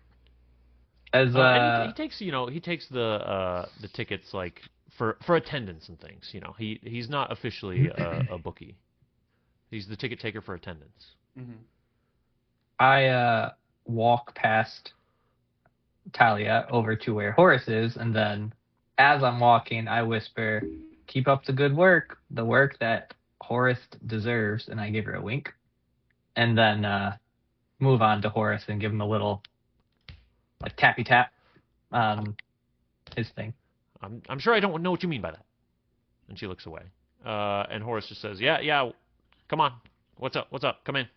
As And he takes he takes the tickets like for attendance and things. He's not officially a bookie. He's the ticket taker for attendance. Mm-hmm. I walk past Talia over to where Horace is, and then as I'm walking, I whisper, "Keep up the good work, the work that Horace deserves," and I give her a wink, and then move on to Horace and give him a little like tappy tap on his thing. I'm sure I don't know what you mean by that. And she looks away. And Horace just says, "Yeah, come on. What's up? Come in."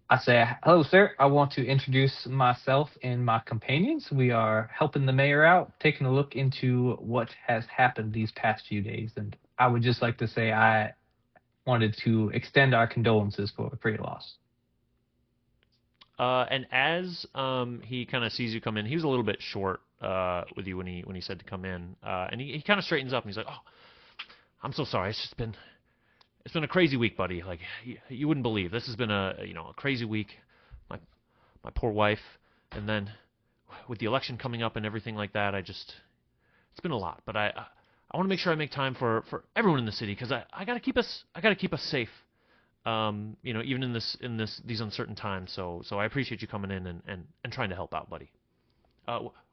I say, "Hello, sir. I want to introduce myself and my companions. We are helping the mayor out, taking a look into what has happened these past few days. And I would just like to say I wanted to extend our condolences for your loss." And as he kind of sees you come in, he was a little bit short with you when he said to come in. And he kind of straightens up and he's like, "Oh, I'm so sorry. It's been a crazy week, buddy. Like you wouldn't believe. This has been a crazy week. My poor wife, and then with the election coming up and everything like that, it's been a lot. But I want to make sure I make time for everyone in the city because I gotta keep us safe. Even in these uncertain times. So I appreciate you coming in and trying to help out, buddy.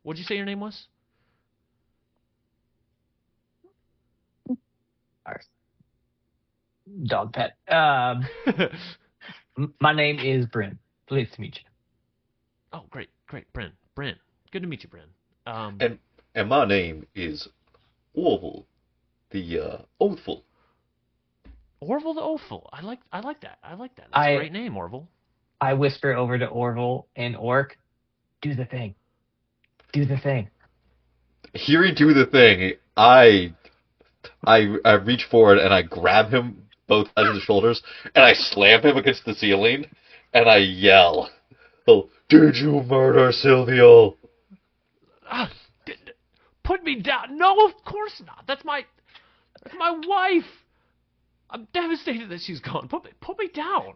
What'd you say your name was? Our dog pet. My name is Bren. Pleased to meet you. Oh, great, Bren. Good to meet you, Bren. And my name is Orville, the Oathful. Orville the Oathful. I like that. That's I- a great name, Orville. I whisper over to Orville and Orc, "Do the thing. Do the thing." Hearing do the thing, I reach forward and I grab him both sides of the shoulders and I slam him against the ceiling and I yell, "Oh, did you murder Sylvia?" Ah, put me down. No, of course not. That's my wife. I'm devastated that she's gone. Put me down.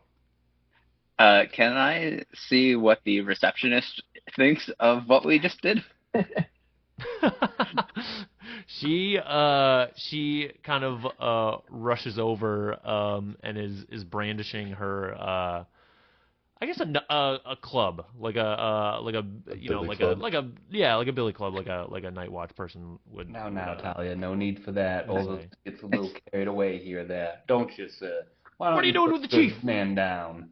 Can I see what the receptionist thinks of what we just did? She kind of rushes over and is brandishing her I guess a club like a billy club. like a billy club like a night watch person would. Now, Talia, no need for that. Although Exactly. gets a little carried away here, there. Don't you, sir? Why don't What are you doing put with the chief? man down?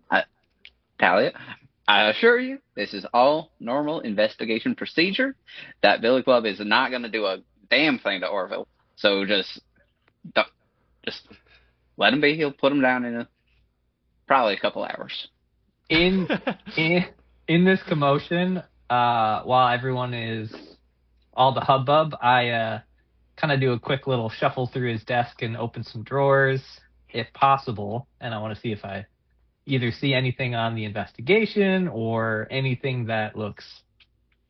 Talia, I assure you, this is all normal investigation procedure. That Billy Club is not going to do a damn thing to Orville. So just let him be. He'll put him down in probably a couple hours. In this commotion, while everyone is all the hubbub, I kind of do a quick little shuffle through his desk and open some drawers, if possible, and I want to see if I either see anything on the investigation or anything that looks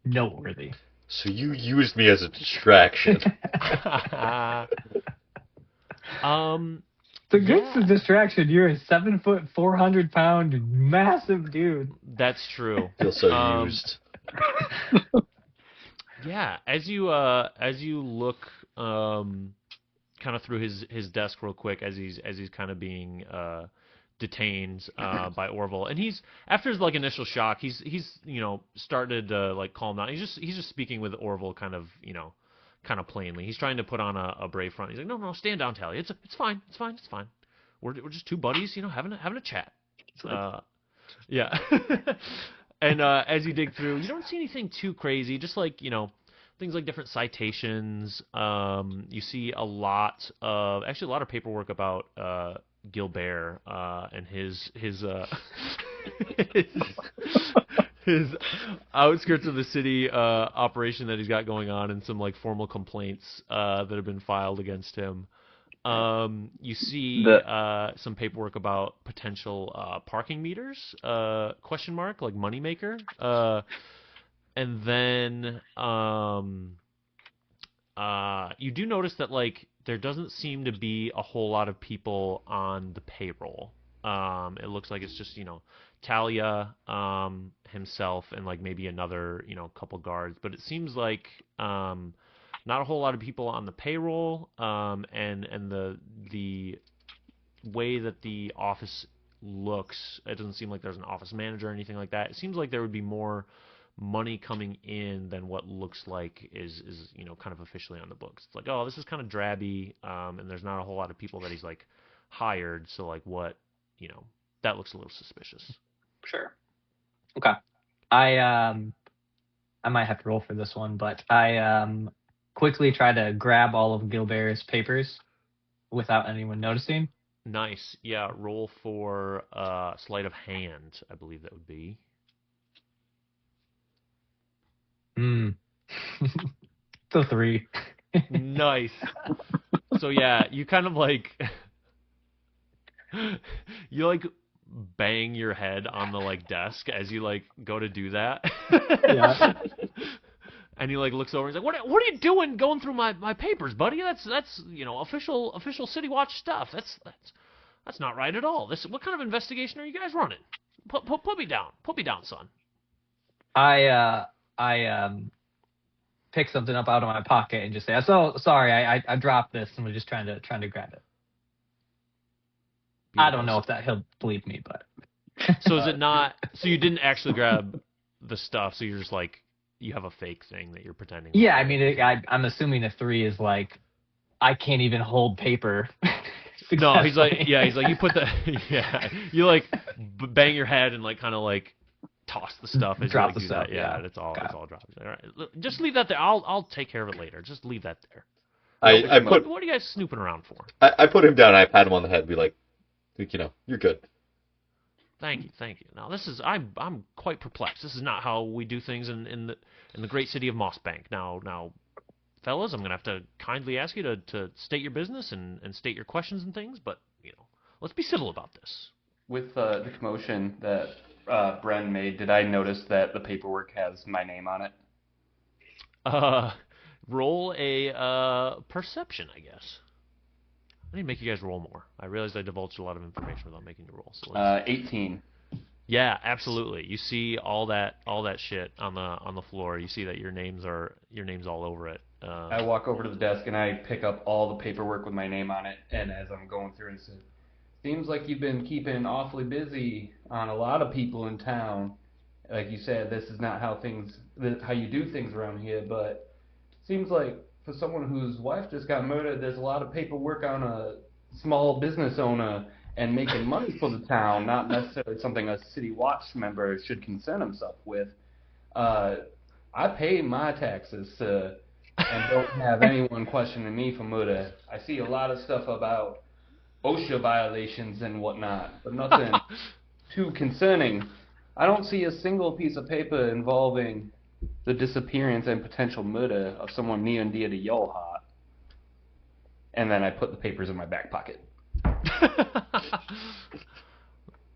noteworthy. So you used me as a distraction. The good distraction, you're a 7 foot, 400-pound, massive dude. That's true. Feel so used. Yeah, as you look kind of through his desk real quick as he's kind of being detained by Orville, and he's after his like initial shock, he's started to like calm down. He's just speaking with Orville kind of kind of plainly. He's trying to put on a brave front. He's like, no, stand down, Tally. It's fine. We're just two buddies, having a chat. Yeah. And as you dig through, you don't see anything too crazy. Just like things like different citations. You see a lot of paperwork about Gilbert and his his outskirts of the city operation that he's got going on, and some like formal complaints that have been filed against him. You see some paperwork about potential parking meters, question mark, like moneymaker. And then you do notice that like there doesn't seem to be a whole lot of people on the payroll. It looks like it's just Talia himself and like maybe another couple guards, but it seems like not a whole lot of people on the payroll. And the way that the office looks, it doesn't seem like there's an office manager or anything like that. It seems like there would be more money coming in than what looks like is kind of officially on the books. It's like, oh, this is kind of drabby, and there's not a whole lot of people that he's like hired, so like what, that looks a little suspicious. Sure. Okay. I might have to roll for this one, but I quickly try to grab all of Gilbert's papers without anyone noticing. Nice. Yeah, roll for sleight of hand, I believe that would be. So 3. Nice. So yeah, you kind of like you like bang your head on the like desk as you like go to do that. Yeah. And he like looks over and he's like, "What are you doing going through my papers, buddy? That's official City Watch stuff. That's not right at all. What kind of investigation are you guys running? Put me down. Put me down, son." I pick something up out of my pocket and just say, "So sorry, I dropped this and was just trying to grab it." I don't know if he'll believe me, but. So is it not? So you didn't actually grab the stuff. So you're just like, you have a fake thing that you're pretending. Yeah, I mean, I'm assuming a 3 is like, I can't even hold paper. No, he's like, you put you like bang your head and like kind of like toss the stuff as drop you like, the do stuff. that. Yeah, it's all dropped. All right, just leave that there. I'll take care of it later. Just leave that there. What are you guys snooping around for? I put him down. I pat him on the head and be like, you're good. Thank you. Now I'm quite perplexed. This is not how we do things in the great city of Mossbank. Now, fellas, I'm gonna have to kindly ask you to state your business and state your questions and things, but let's be civil about this. With the commotion that Bren made, did I notice that the paperwork has my name on it? Roll a perception, I guess. I need to make you guys roll more. I realized I divulged a lot of information without making you roll. So 18. Yeah, absolutely. You see all that shit on the floor. You see that your name's all over it. I walk over to the desk and I pick up all the paperwork with my name on it. And as I'm going through, and say, "Seems like you've been keeping awfully busy on a lot of people in town. Like you said, this is not how you do things around here, but seems like for someone whose wife just got murdered, there's a lot of paperwork on a small business owner and making money for the town, not necessarily something a City Watch member should concern himself with. I pay my taxes and don't have anyone questioning me for murder. I see a lot of stuff about OSHA violations and whatnot, but nothing too concerning. I don't see a single piece of paper involving the disappearance and potential murder of someone near and dear to your heart." And then I put the papers in my back pocket.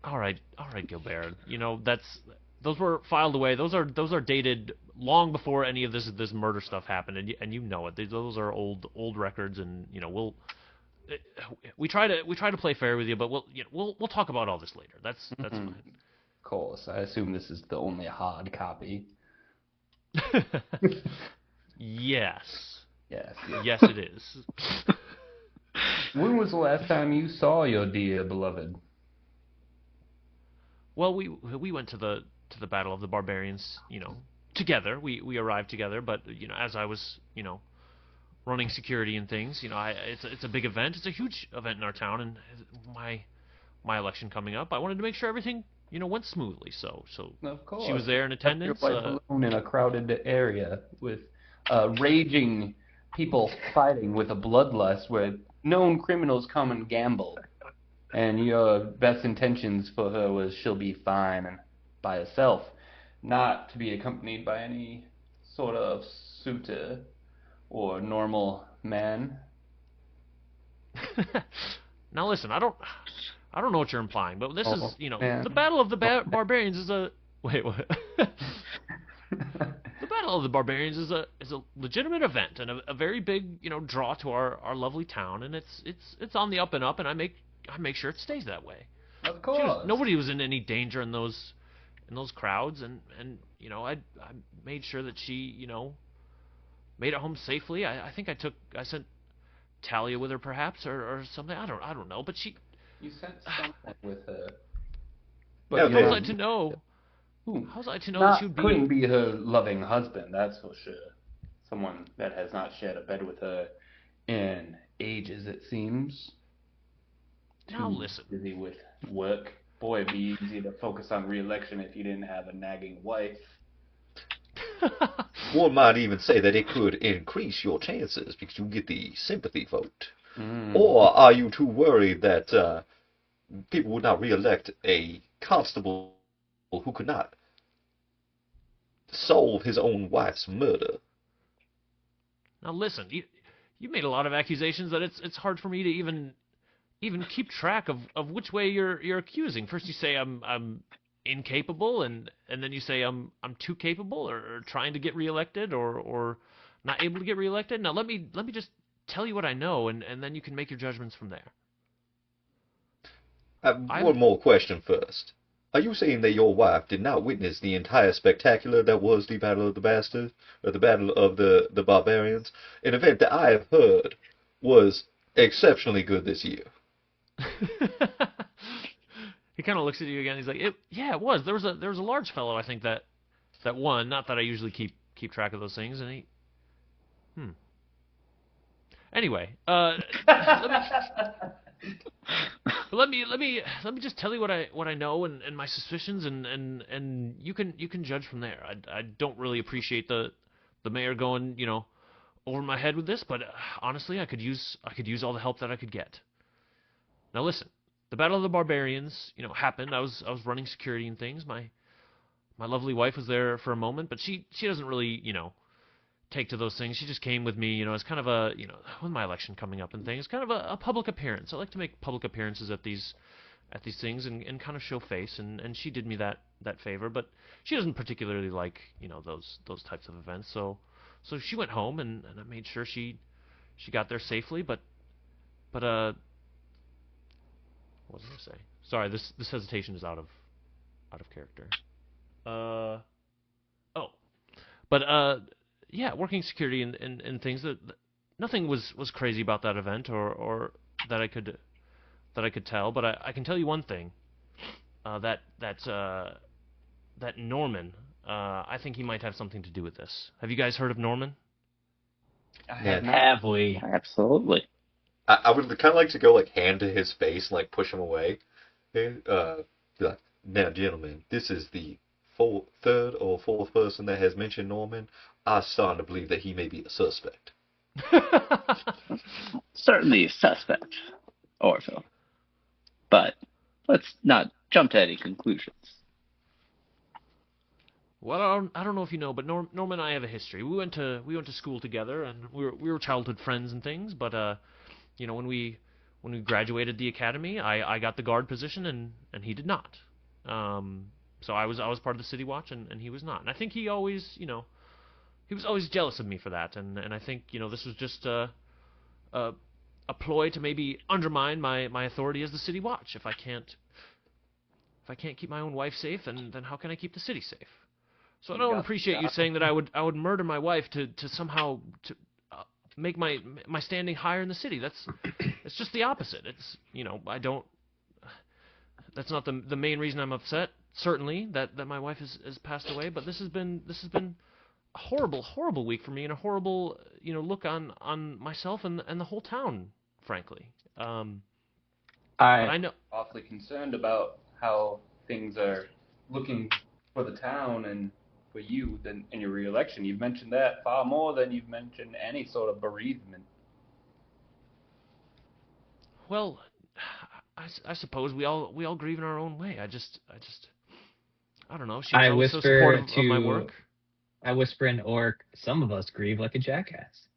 All right, Gilbert. Those were filed away. Those are dated long before any of this murder stuff happened, and you know it. Those are old records, and we try to play fair with you, but we'll talk about all this later. That's fine. Of course, I assume this is the only hard copy. Yes. Yes. Yes, it is. When was the last time you saw your dear beloved? Well, we went to the Battle of the Barbarians, together. We arrived together, but as I was, running security and things. It's a big event. It's a huge event in our town, and my election coming up. I wanted to make sure everything went smoothly. So Of course. she was there in attendance. Your wife alone in a crowded area with raging people fighting with a bloodlust where known criminals come and gamble. And your best intentions for her was she'll be fine and by herself, not to be accompanied by any sort of suitor or normal man. Now listen, I don't know what you're implying, but this is man. the Battle of the Barbarians is a wait what. The Battle of the Barbarians is a legitimate event and a very big draw to our lovely town, and it's on the up and up, and I make sure it stays that way. Of course. Nobody was in any danger in those crowds, and I made sure that she made it home safely. I think I sent Talia with her perhaps or something. I don't know, but she. You sent something with her. Yeah, But How was I to know? How was I to know that she would be? Couldn't be her loving husband, that's for sure. Someone that has not shared a bed with her in ages, it seems. Now Too listen. busy with work. Boy, it'd be easy to focus on re-election if you didn't have a nagging wife. One might even say that it could increase your chances because you get the sympathy vote. Or are you too worried that people would not re-elect a constable who could not solve his own wife's murder? Now listen, you made a lot of accusations that it's hard for me to even keep track of which way you're accusing. First you say I'm incapable, and then you say I'm too capable, or trying to get reelected, or not able to get reelected. Now let me just tell you what I know, and then you can make your judgments from there. One more question first. Are you saying that your wife did not witness the entire spectacular that was the Battle of the Bastards, or the Battle of the Barbarians, an event that I have heard was exceptionally good this year? He kind of looks at you again. He's like, "Yeah, it was. There was a large fellow, I think that won. Not that I usually keep track of those things." And he, Anyway, let me just tell you what I know and my suspicions, and you can judge from there. I don't really appreciate the mayor going over my head with this, but honestly, I could use all the help that I could get. Now listen, the Battle of the Barbarians happened. I was running security and things. My lovely wife was there for a moment, but she doesn't really take to those things. She just came with me, as kind of a, with my election coming up and things, kind of a public appearance. I like to make public appearances at these things and kind of show face, and she did me that favor, but she doesn't particularly like, those types of events. So she went home, and I made sure she got there safely, but what was I going to say? Sorry, this hesitation is out of character. Yeah, working security and things, that nothing was crazy about that event or that I could tell, but I can tell you one thing, that Norman, I think he might have something to do with this. Have you guys heard of Norman? Have we? Absolutely. I would kind of like to go hand to his face and push him away. Be like, now, gentlemen, this is the third or fourth person that has mentioned Norman. I'm starting to believe that he may be a suspect. Certainly a suspect, Orville. But let's not jump to any conclusions. Well, I don't know if you know, but Norman and I have a history. We went to school together, and we were childhood friends and things. But when we graduated the academy, I got the guard position, and he did not. So I was part of the City Watch, and he was not. And I think he always, he was always jealous of me for that. And I think this was just a ploy to maybe undermine my authority as the City Watch. If I can't keep my own wife safe, then how can I keep the city safe? So I don't appreciate you saying that I would murder my wife to somehow make my standing higher in the city. It's just the opposite. It's I don't. That's not the main reason I'm upset. Certainly that my wife has passed away, but this has been horrible, horrible week for me, and a horrible, look on myself and the whole town, frankly. But I know. Awfully concerned about how things are looking for the town and for you in your re-election. You've mentioned that far more than you've mentioned any sort of bereavement. Well, I suppose we all grieve in our own way. I don't know. She was always so supportive of my work. I whisper in Orc, some of us grieve like a jackass.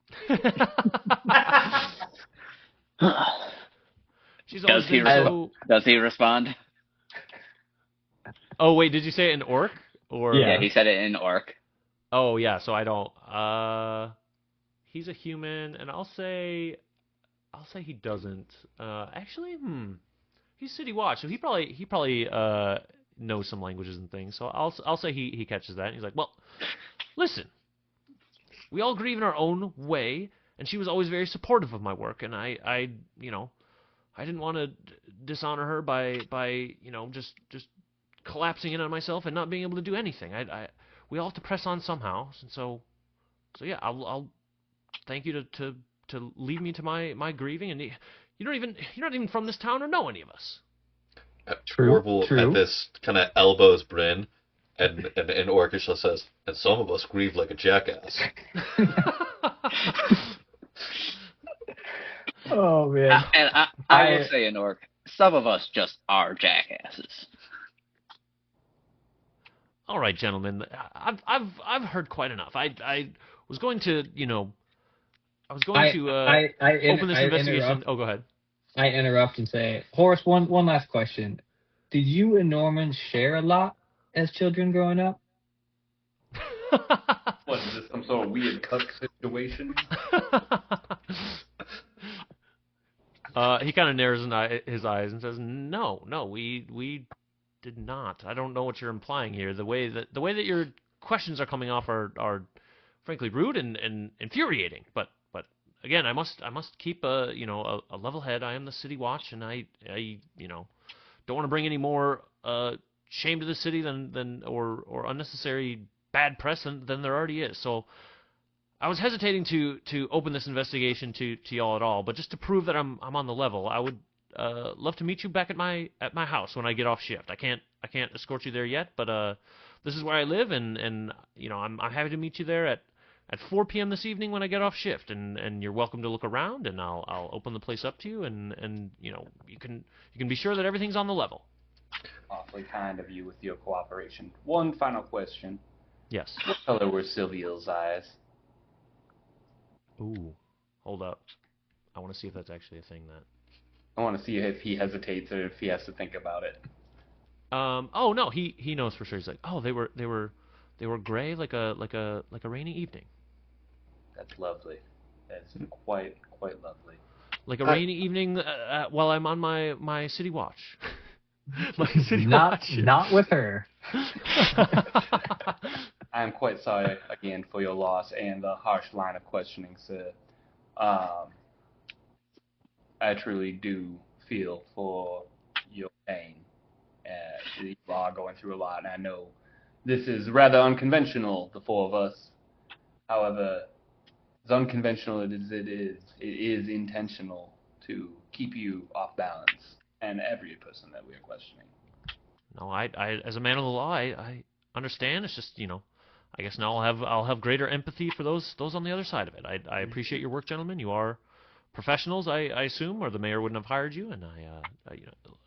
She's always been so... Does he respond? Oh, wait, did you say it in Orc? Or... Yeah, he said it in Orc. Oh, yeah, so I don't... he's a human, and I'll say he doesn't. Actually, he's City Watch, so he probably knows some languages and things. So I'll say he catches that. And he's like, well, listen, we all grieve in our own way, and she was always very supportive of my work, and I didn't want to dishonor her by just collapsing in on myself and not being able to do anything. We all have to press on somehow, and so yeah, I'll thank you to leave me to my grieving, and you're not even from this town or know any of us. Orville at this kind of elbows Bren, and Orcish says, and some of us grieve like a jackass. Oh man! And I will say in Orc, some of us just are jackasses. All right, gentlemen, I've heard quite enough. I was going to open this investigation. Oh, go ahead. I interrupt and say, Horace, one last question. Did you and Norman share a lot as children growing up? What, is this some sort of weird cuck situation? He kind of narrows his eyes and says, "No, we did not. I don't know what you're implying here. The way that your questions are coming off are frankly rude and infuriating. But again, I must keep a level head. I am the City Watch, and I don't want to bring any more shame to the city than or unnecessary bad press than there already is. So I was hesitating to open this investigation to y'all at all, but just to prove that I'm on the level, I would love to meet you back at my house when I get off shift. I can't escort you there yet, but this is where I live, and I'm happy to meet you there at 4 p.m. this evening when I get off shift, and you're welcome to look around, and I'll open the place up to you, and you can be sure that everything's on the level. Awfully kind of you with your cooperation. One final question. Yes. What color were Silvio's eyes? Ooh, hold up. I want to see if that's actually a thing that... I want to see if he hesitates or if he has to think about it. Oh no, he knows for sure. He's like, oh, they were gray like a rainy evening. That's lovely. That's quite lovely. Like a rainy evening while I'm on my City Watch. My City Watch. Watch. Not with her. I am quite sorry again for your loss and the harsh line of questioning, sir. I truly do feel for your pain. You are going through a lot, and I know this is rather unconventional, the four of us. However, as unconventional as it is intentional to keep you off balance, and every person that we are questioning. No, I as a man of the law, I understand. It's just, I guess now I'll have greater empathy for those on the other side of it. I appreciate your work, gentlemen. You are professionals, I assume, or the mayor wouldn't have hired you. And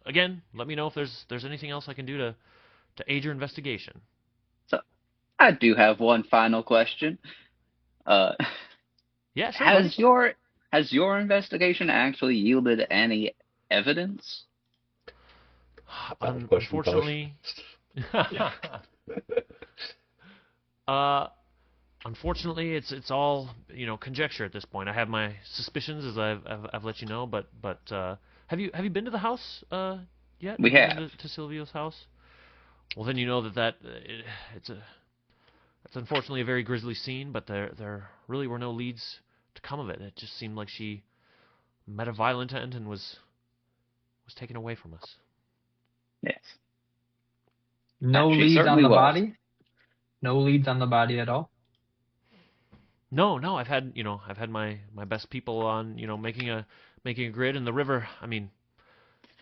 again, let me know if there's anything else I can do to aid your investigation. So, I do have one final question. Yeah, sure. Has your investigation actually yielded any evidence? Unfortunately, unfortunately, it's all conjecture at this point. I have my suspicions, as I've let you know, but have you been to the house yet? We have. To Silvio's house. Well, then you know that it's unfortunately a very grisly scene, but there really were no leads to come of it. It just seemed like she met a violent end and was taken away from us. Yes. No leads on the body? No leads on the body at all? No, I've had my best people on, making a grid in the river. I mean,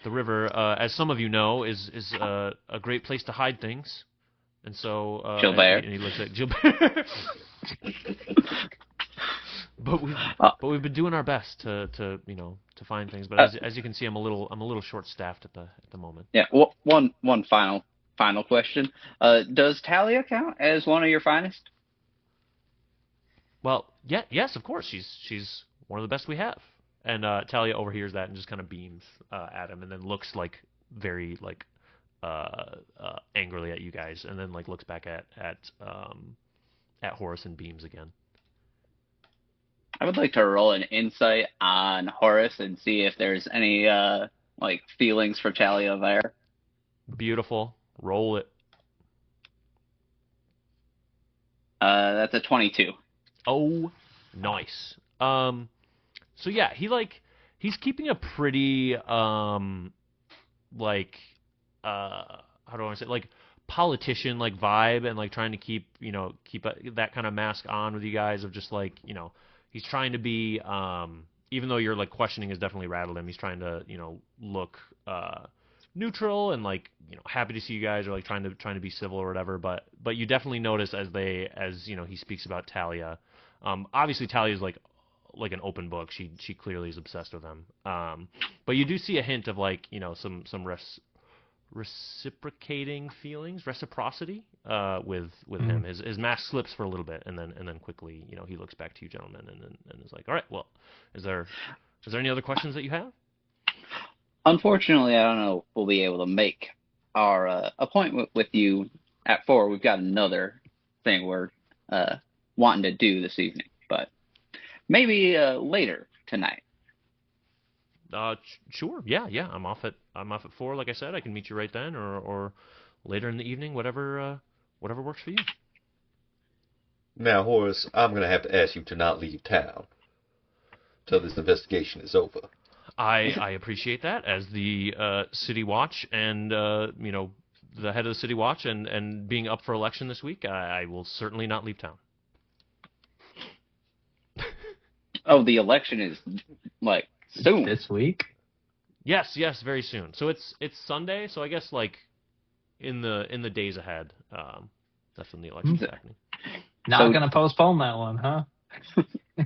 the river, as some of you know, is a great place to hide things. And so, Gilbert. and he looks at Gilbert. But we've been doing our best to find things. But as you can see, I'm a little short staffed at the moment. Yeah. One final question. Does Talia count as one of your finest? Well, yes, of course. She's one of the best we have. And Talia overhears that and just kind of beams at him, and then looks like very like angrily at you guys, and then like looks back at Horace and beams again. I would like to roll an insight on Horace and see if there's any like feelings for Talia there. Beautiful. Roll it. That's a 22. Oh, nice. So yeah, he's keeping a pretty how do I want to say, like, politician like vibe, and like trying to keep that kind of mask on with you guys, of just like, he's trying to be even though you're like questioning has definitely rattled him, he's trying to look neutral and like happy to see you guys, or like trying to be civil or whatever, but you definitely notice as he speaks about Talia. Obviously Talia's like an open book. She clearly is obsessed with him. But you do see a hint of like some reciprocating feelings, reciprocity with him. His mask slips for a little bit, and then quickly he looks back to you gentlemen, and is like, all right, well, is there any other questions that you have? Unfortunately, I don't know if we'll be able to make our appointment with you at 4. We've got another thing we're wanting to do this evening, but maybe later tonight. Sure. Yeah. I'm off at 4. Like I said, I can meet you right then, or later in the evening, whatever works for you. Now, Horace, I'm going to have to ask you to not leave town till this investigation is over. I appreciate that, as the City Watch and the head of the City Watch and being up for election this week. I will certainly not leave town. Oh, the election is like soon. This week? Yes, very soon. So it's Sunday, so I guess like in the days ahead, that's when the election's happening. Not gonna postpone that one, huh?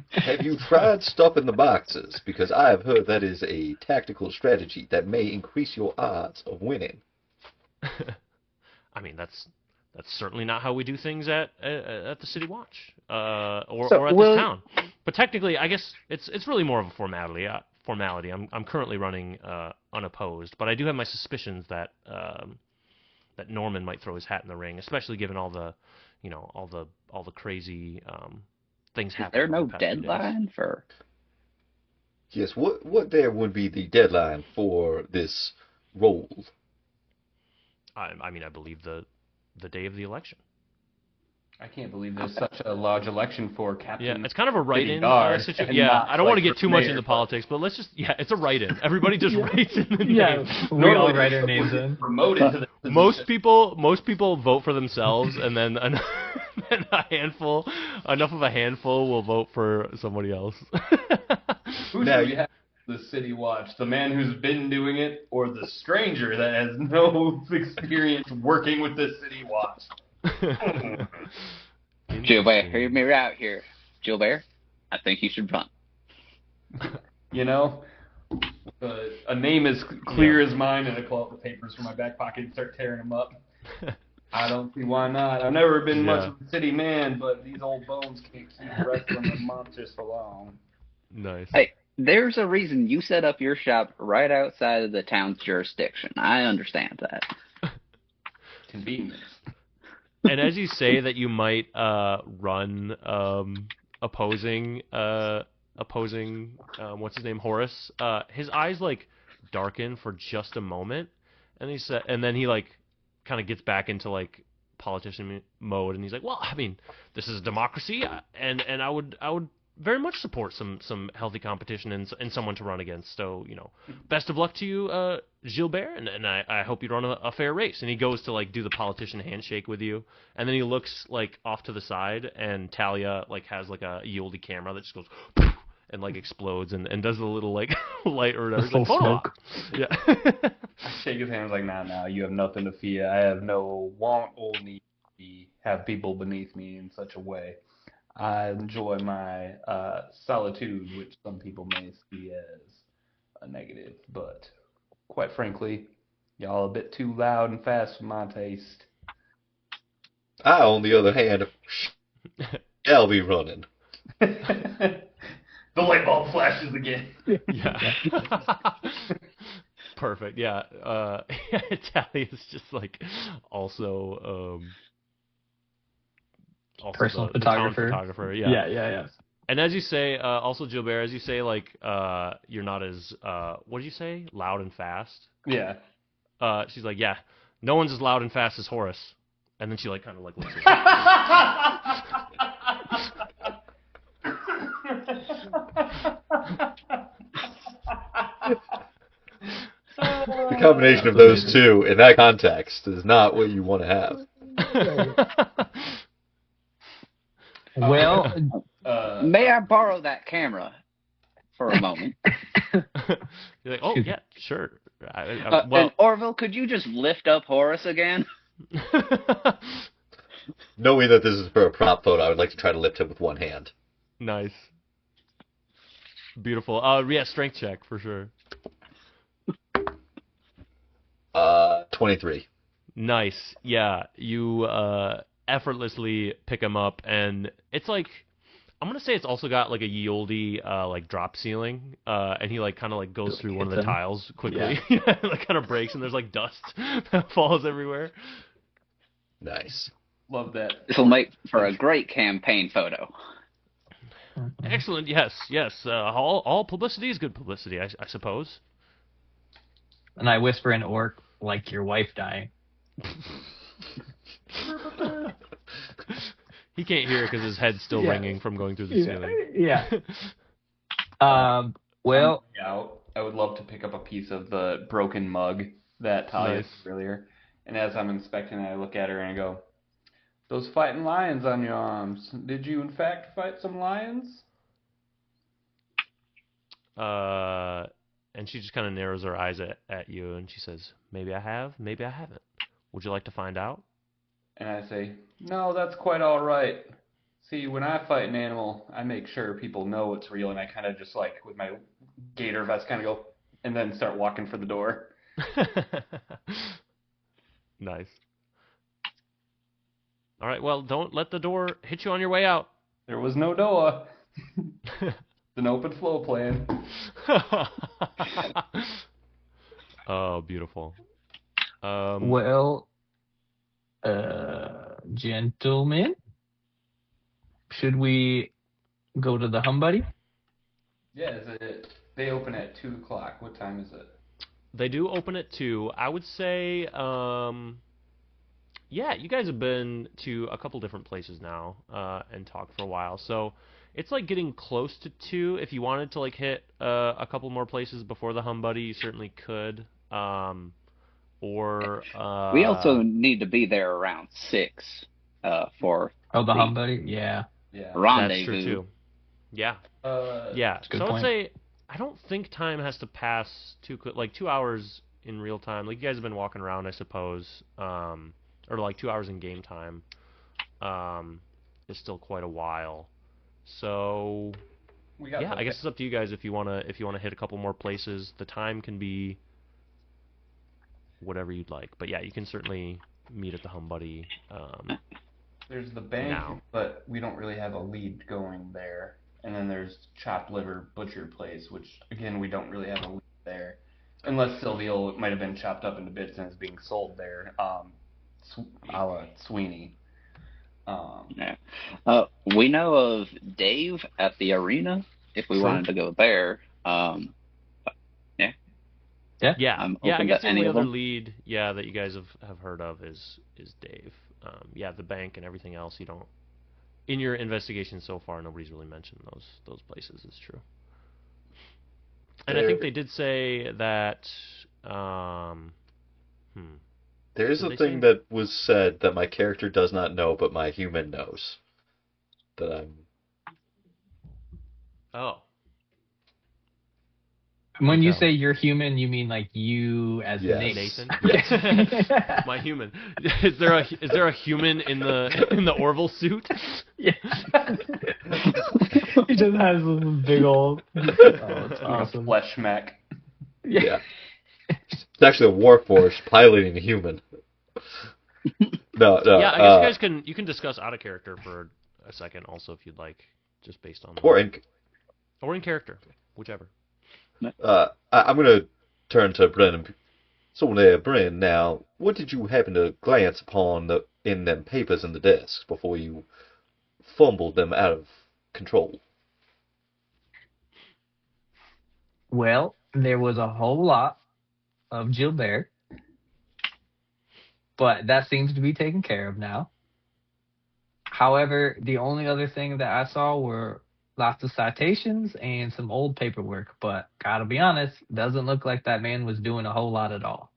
Have you tried stuffing the boxes? Because I have heard that is a tactical strategy that may increase your odds of winning. I mean, that's certainly not how we do things at the City Watch or at this town. But technically, I guess it's really more of a formality. I'm currently running unopposed, but I do have my suspicions that that Norman might throw his hat in the ring, especially given all the crazy things happening. Is there no deadline for? Yes, what there would be the deadline for this role? I mean, I believe the day of the election. I can't believe there's such a large election for captain. Yeah, it's kind of a write-in situation. Yeah, I don't want to get too much into politics, but let's just, it's a write-in. Everybody just writes in the name. Yeah, we all write our names in. Promoted to the Most people vote for themselves, and then enough of a handful will vote for somebody else. Who should we have? The City Watch, the man who's been doing it, or the stranger that has no experience working with the City Watch? Gilbert, hear me out here. Gilbert, I think you should run. A name as clear as mine, and I pull out the papers from my back pocket and start tearing them up. I don't see why not. I've never been much of a city man, but these old bones can't keep wrestling with monsters for long. Nice. Hey, there's a reason you set up your shop right outside of the town's jurisdiction. I understand that. Convenience. And as you say that you might run opposing what's his name, Horace, his eyes like darken for just a moment, and then he like kind of gets back into like politician mode, and he's like, well, I mean, this is a democracy, and I would very much support some healthy competition and someone to run against. So, best of luck to you, Gilbert, and I hope you run a fair race. And he goes to like do the politician handshake with you, and then he looks like off to the side, and Talia like has like a Yoldi camera that just goes and like explodes and does a little like light or whatever. He's like, Smoke. Yeah. I shake his hand. I was like, nah, you have nothing to fear. I have no want or need to have people beneath me in such a way. I enjoy my solitude, which some people may see as a negative, but quite frankly, y'all a bit too loud and fast for my taste. I, on the other hand, I'll be running. The light bulb flashes again. Yeah. Perfect. Yeah. Talia's just like also Personal the town photographer. photographer. Yeah. Yeah. And as you say, also Gilbert, as you say, like you're not as what did you say? Loud and fast. Yeah. She's like, yeah, no one's as loud and fast as Horace. And then she like kind of like looks at The combination of those two in that context is not what you want to have. Well, May I borrow that camera for a moment? You're like, oh yeah, sure. Well, And Orville, could you just lift up Horace again? Knowing that this is for a prop photo, I would like to try to lift him with one hand. nice, beautiful. Yeah, strength check for sure. 23. Nice. Yeah, you effortlessly pick him up, and it's like I'm gonna say it's also got like a Yoldi like drop ceiling, and he like kind of like goes through one of the Hits him. tiles quickly, like kind of breaks, and there's like dust that falls everywhere. Nice. Love that. This will make for a great campaign photo. Excellent. Yes. All publicity is good publicity, I suppose. and I whisper in Orc, like your wife dying. He can't hear because his head's still ringing from going through the ceiling. Yeah. Well, I would love to pick up a piece of the broken mug that Talia Nice. did earlier. And as I'm inspecting it, I look at her and I go, "Those fighting lions on your arms. Did you in fact fight some lions?" And she just kind of narrows her eyes at you, and she says, "Maybe I have, maybe I haven't. Would you like to find out?" And I say, "No, that's quite all right. See, when I fight an animal, I make sure people know it's real." And I kind of just like, with my gator vest, kind of go, and then start walking for the door. Nice. All right, well, don't let the door hit you on your way out. There was no door. It's an open flow plan. Oh, beautiful. well, gentlemen, should we go to the Hum Buddy? Yeah, they open at 2 o'clock. What time is it? They do open at 2. I would say, yeah, you guys have been to a couple different places now and talked for a while. So it's like getting close to 2. If you wanted to like hit a couple more places before the Hum Buddy, you certainly could. We also need to be there around 6 for The Hum Buddy? Yeah. Yeah. rendezvous. That's true too. Yeah. Yeah. a good So I'd point. say I don't think time has to pass like 2 hours in real time. Like you guys have been walking around, I suppose, or like 2 hours in game time. Is still quite a while. So We got yeah, I guess it's up to you guys if you wanna hit a couple more places. The time can be whatever you'd like, but yeah, you can certainly meet at the Hum Buddy. There's the bank, now. but we don't really have a lead going there. And then there's Chopped Liver Butcher Place, which, again, we don't really have a lead there. Unless Sylvia might have been chopped up into bits and is being sold there, a la Sweeney. Yeah. We know of Dave at the arena if we Sure. wanted to go there. Yeah, I'm yeah. I open guess to the any only of other them. lead, yeah, that you guys have heard of is Dave. Yeah, the bank and everything else you in your investigation so far, nobody's really mentioned those places. It's true. And I think they did say that. There is Did a they thing say- that was said that my character does not know, but my human knows. That I'm. Oh. When you No. say you're human, you mean like you as Yes. Nathan? Nathan? My human. Is there a human in the Orville suit? Yeah. He just has this big old. Oh, it's Like awesome. a flesh mech. Yeah. It's actually a warforged piloting a human. No. Yeah, I guess you can discuss out of character for a second also if you'd like, just based on Or in character, whichever. I'm going to turn to Bren. So there, Bren, now, what did you happen to glance upon in them papers in the desk before you fumbled them out of control? Well, there was a whole lot of Gilbert, but that seems to be taken care of now. However, the only other thing that I saw were lots of citations and some old paperwork, but gotta be honest, doesn't look like that man was doing a whole lot at all.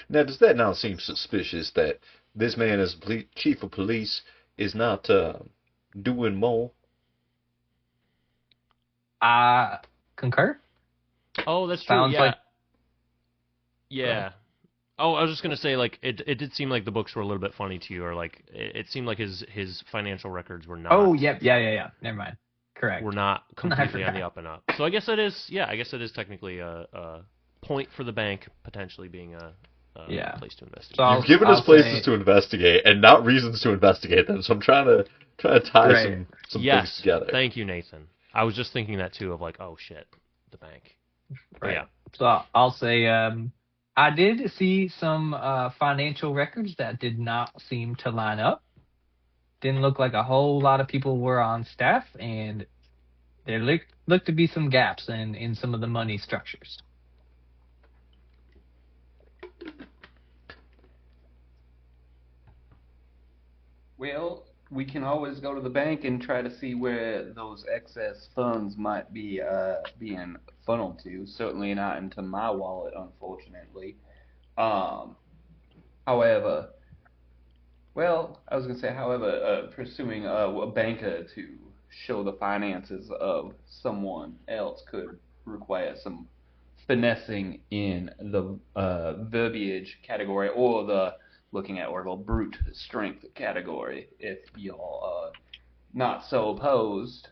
Now, does that not seem suspicious that this man, as chief of police, is not doing more? I concur. Oh, that's true. Sounds Yeah. like- Yeah. Oh, I was just gonna say, like, it did seem like the books were a little bit funny to you, or like it seemed like his financial records were not. Oh, yep, yeah. Never mind. Correct. Were not completely on the forgot. up and up. So I guess it is. Yeah, I guess it is technically a point for the bank potentially being a Yeah. place to investigate. So You've given us I'll places say- to investigate and not reasons to investigate them. So I'm trying to tie Right. some yes. things together. Thank you, Nathan. I was just thinking that too, of like, oh shit, the bank. But Right. yeah. So I'll say I did see some financial records that did not seem to line up. Didn't look like a whole lot of people were on staff, and there looked to be some gaps in some of the money structures. Well, we can always go to the bank and try to see where those excess funds might be being funneled to. Certainly not into my wallet, unfortunately. However, pursuing a banker to show the finances of someone else could require some finessing in the verbiage category or the looking at Orville brute strength category, if y'all are not so opposed.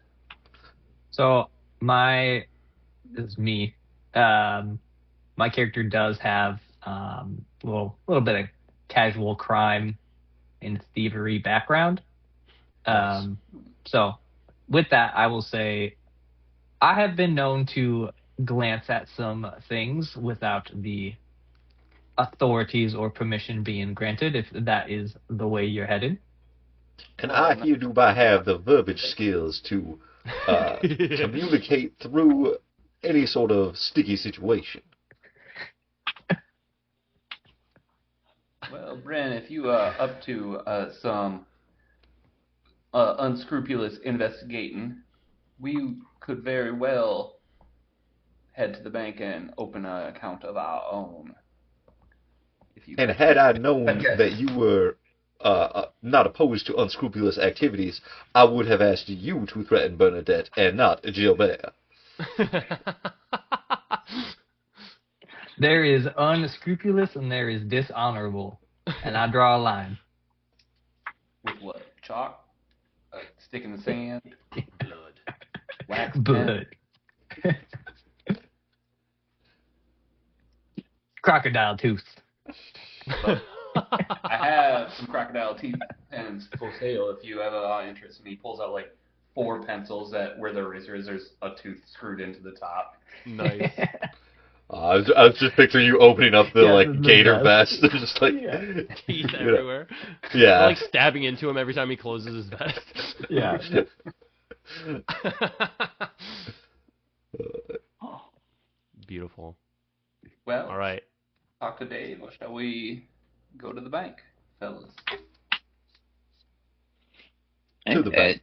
So this is me. My character does have a little bit of casual crime and thievery background. So with that, I will say I have been known to glance at some things without the authorities or permission being granted, if that is the way you're headed. And I hereby have the verbiage skills to communicate through any sort of sticky situation. Well, Bren, if you are up to some unscrupulous investigating, we could very well head to the bank and open an account of our own. And had I known that you were not opposed to unscrupulous activities, I would have asked you to threaten Bernadette and not Gilbert. There is unscrupulous and there is dishonorable, and I draw a line. With what? Chalk? A stick in the sand? Blood? Wax? Blood. Crocodile tooth. I have some crocodile teeth pens for sale if you ever are interested. And he pulls out like 4 pencils where the eraser is, there's a tooth screwed into the top. Nice. I was just picturing you opening up the the gator vest. vest, just like Teeth everywhere. Yeah. Like stabbing into him every time he closes his vest. Yeah. Beautiful. Well, All right. talk to Dave, or shall we go to the bank, fellas? To the bank.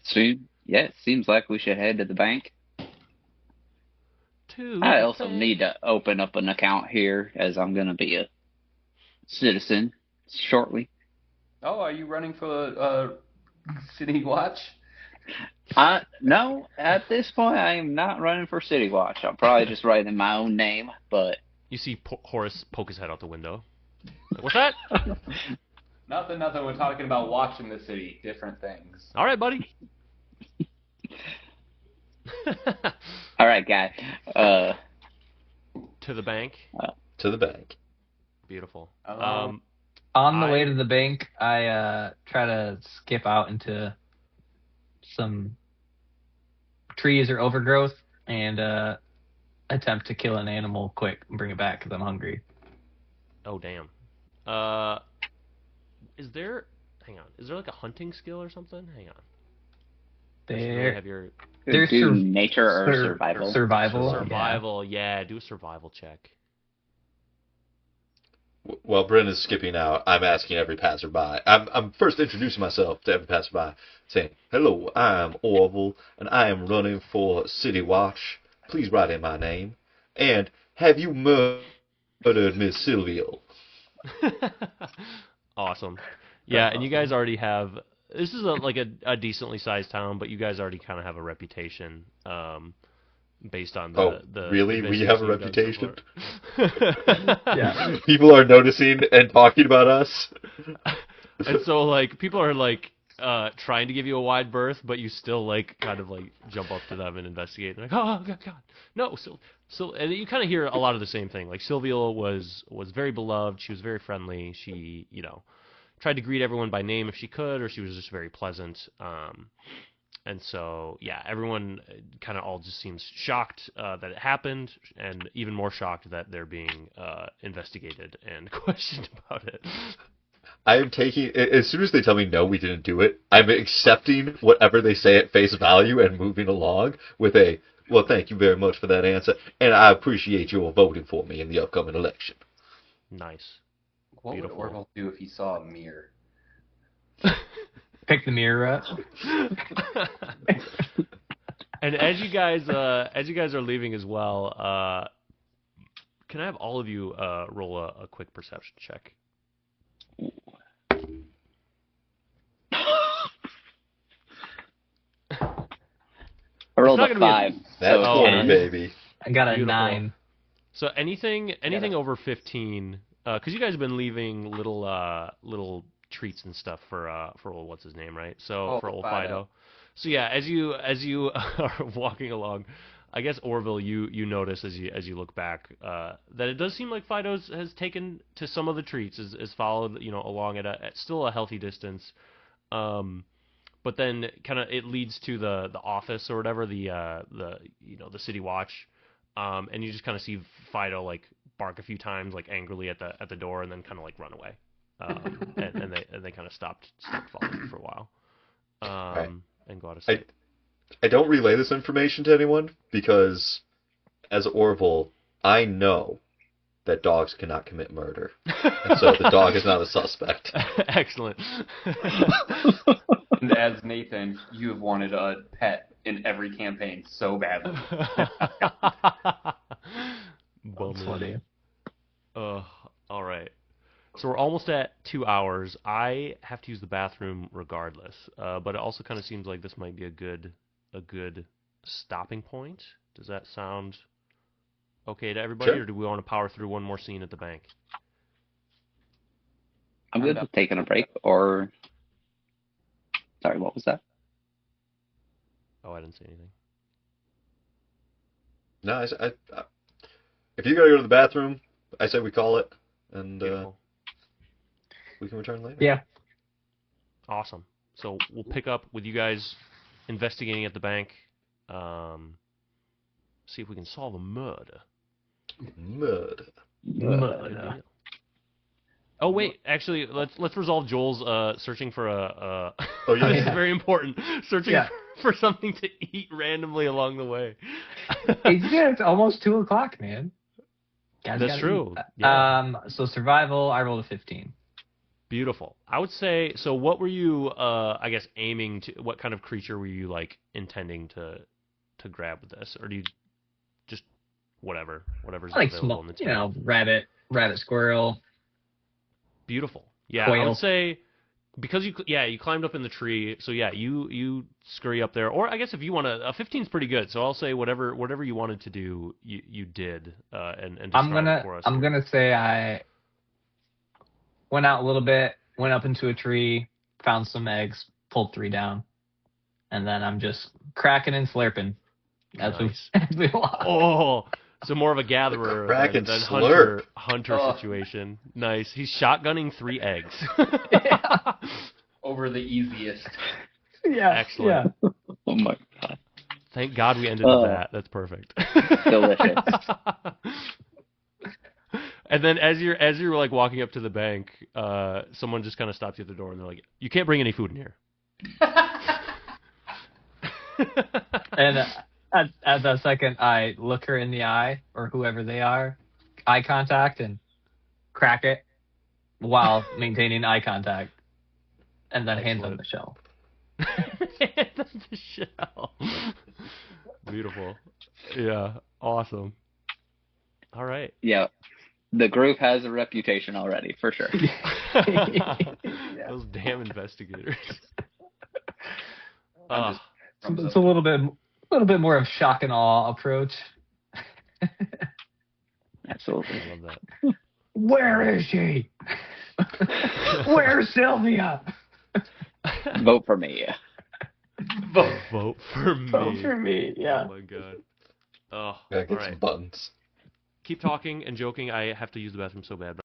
It seems like we should head to the bank. To I the also bank. need to open up an account here, as I'm going to be a citizen shortly. Oh, are you running for City Watch? No, at this point, I am not running for City Watch. I'm probably just writing my own name, but You see Horace poke his head out the window. Like, what's that? Nothing. We're talking about watching the city. Different things. All right, buddy. all right, guy. To the bank. To the bank. Beautiful. Oh. On the way to the bank, I try to skip out into some trees or overgrowth and attempt to kill an animal quick and bring it back because I'm hungry. Oh, damn. Is there... Hang on. Is there like a hunting skill or something? Hang on. There's Do nature or survival? Survival. Survival, yeah. Do a survival check. While Bren is skipping out, I'm asking every passerby. I'm first introducing myself to every passerby, saying, "Hello, I'm Orville, and I am running for City Watch. Please write in my name. And have you murdered Miss Sylvia?" Awesome. Yeah, and you guys already have... This is like a decently sized town, but you guys already kind of have a reputation based on the really? We have a reputation? Yeah. People are noticing and talking about us. And so, like, people are, like, trying to give you a wide berth, but you still, like, kind of, like, jump up to them and investigate. And like, oh, God. No, so, and you kind of hear a lot of the same thing. Like, Sylvia was very beloved. She was very friendly. She, tried to greet everyone by name if she could, or she was just very pleasant. And so, yeah, everyone kind of all just seems shocked that it happened, and even more shocked that they're being investigated and questioned about it. I am taking, as soon as they tell me no, we didn't do it, I'm accepting whatever they say at face value and moving along with a, well, thank you very much for that answer, and I appreciate your voting for me in the upcoming election. Nice. What Beautiful. would Orville do if he saw a mirror? Pick the mirror up. And as you guys are leaving as well, can I have all of you roll a quick perception check? I rolled a 5. That's so 20, baby. I got a Beautiful. 9. So anything over 15, because you guys have been leaving little treats and stuff for old what's his name, right? So for old Fido. So yeah, as you are walking along, I guess Orville, you notice as you look back that it does seem like Fido has taken to some of the treats, is followed along at still a healthy distance. But then kind of it leads to the office or whatever, the City Watch, and you just kind of see Fido like bark a few times like angrily at the door and then kind of like run away, and they kind of stopped following for a while, Right. and go out of sight. I don't relay this information to anyone because, as Orville, I know that dogs cannot commit murder, and so the dog is not a suspect. Excellent. And as Nathan, you have wanted a pet in every campaign so badly. Bummer. All right. So we're almost at 2 hours. I have to use the bathroom regardless, but it also kind of seems like this might be a good stopping point. Does that sound okay to everybody, Sure. or do we want to power through one more scene at the bank? I'm good with taking a break, or... Sorry, what was that? Oh, I didn't say anything. No, I if you gotta go to the bathroom, I say we call it, and Beautiful. we can return later. Yeah. Awesome. So we'll pick up with you guys investigating at the bank. See if we can solve a murder. Murder. Murder. Oh wait, actually, let's resolve Joel's searching for a. Oh, yeah. This is very important. Searching Yeah. for something to eat randomly along the way. It's almost 2 o'clock, man. Guys That's gotta true. eat. Yeah. So survival, I rolled a 15. Beautiful. I would say. So, what were you? I guess aiming to. What kind of creature were you like intending to grab with this, or do you just whatever's Like available small, in the town? rabbit, squirrel, Beautiful. Yeah, I quail. would say because you climbed up in the tree. So yeah, you scurry up there, or I guess if you want to, a 15's pretty good. So I'll say whatever you wanted to do, you did, and describe it for us. I'm gonna say I went out a little bit, went up into a tree, found some eggs, pulled 3 down, and then I'm just cracking and slurping as Nice. we walk. Oh, so more of a gatherer crack than and hunter Oh. situation. Nice. He's shotgunning 3 eggs. Over the easiest. Yeah, Excellent. yeah. Oh my god. Thank God we ended with that. That's perfect. Delicious. And then as you're like walking up to the bank, someone just kind of stops you at the door and they're like, "You can't bring any food in here." And at that second, I look her in the eye, or whoever they are, eye contact, and crack it while maintaining eye contact, and then hand them the shell. The shell. Beautiful. Yeah. Awesome. All right. Yeah. The group has a reputation already, for sure. Those damn investigators. I'm just It's a little bit more of shock and awe approach. Absolutely. I love that. Where is she? Where's Sylvia? Vote for me. Vote for me. Vote for me. Yeah. Oh my god. Oh, Gotta all get right. some buttons. Keep talking and joking. I have to use the bathroom so bad.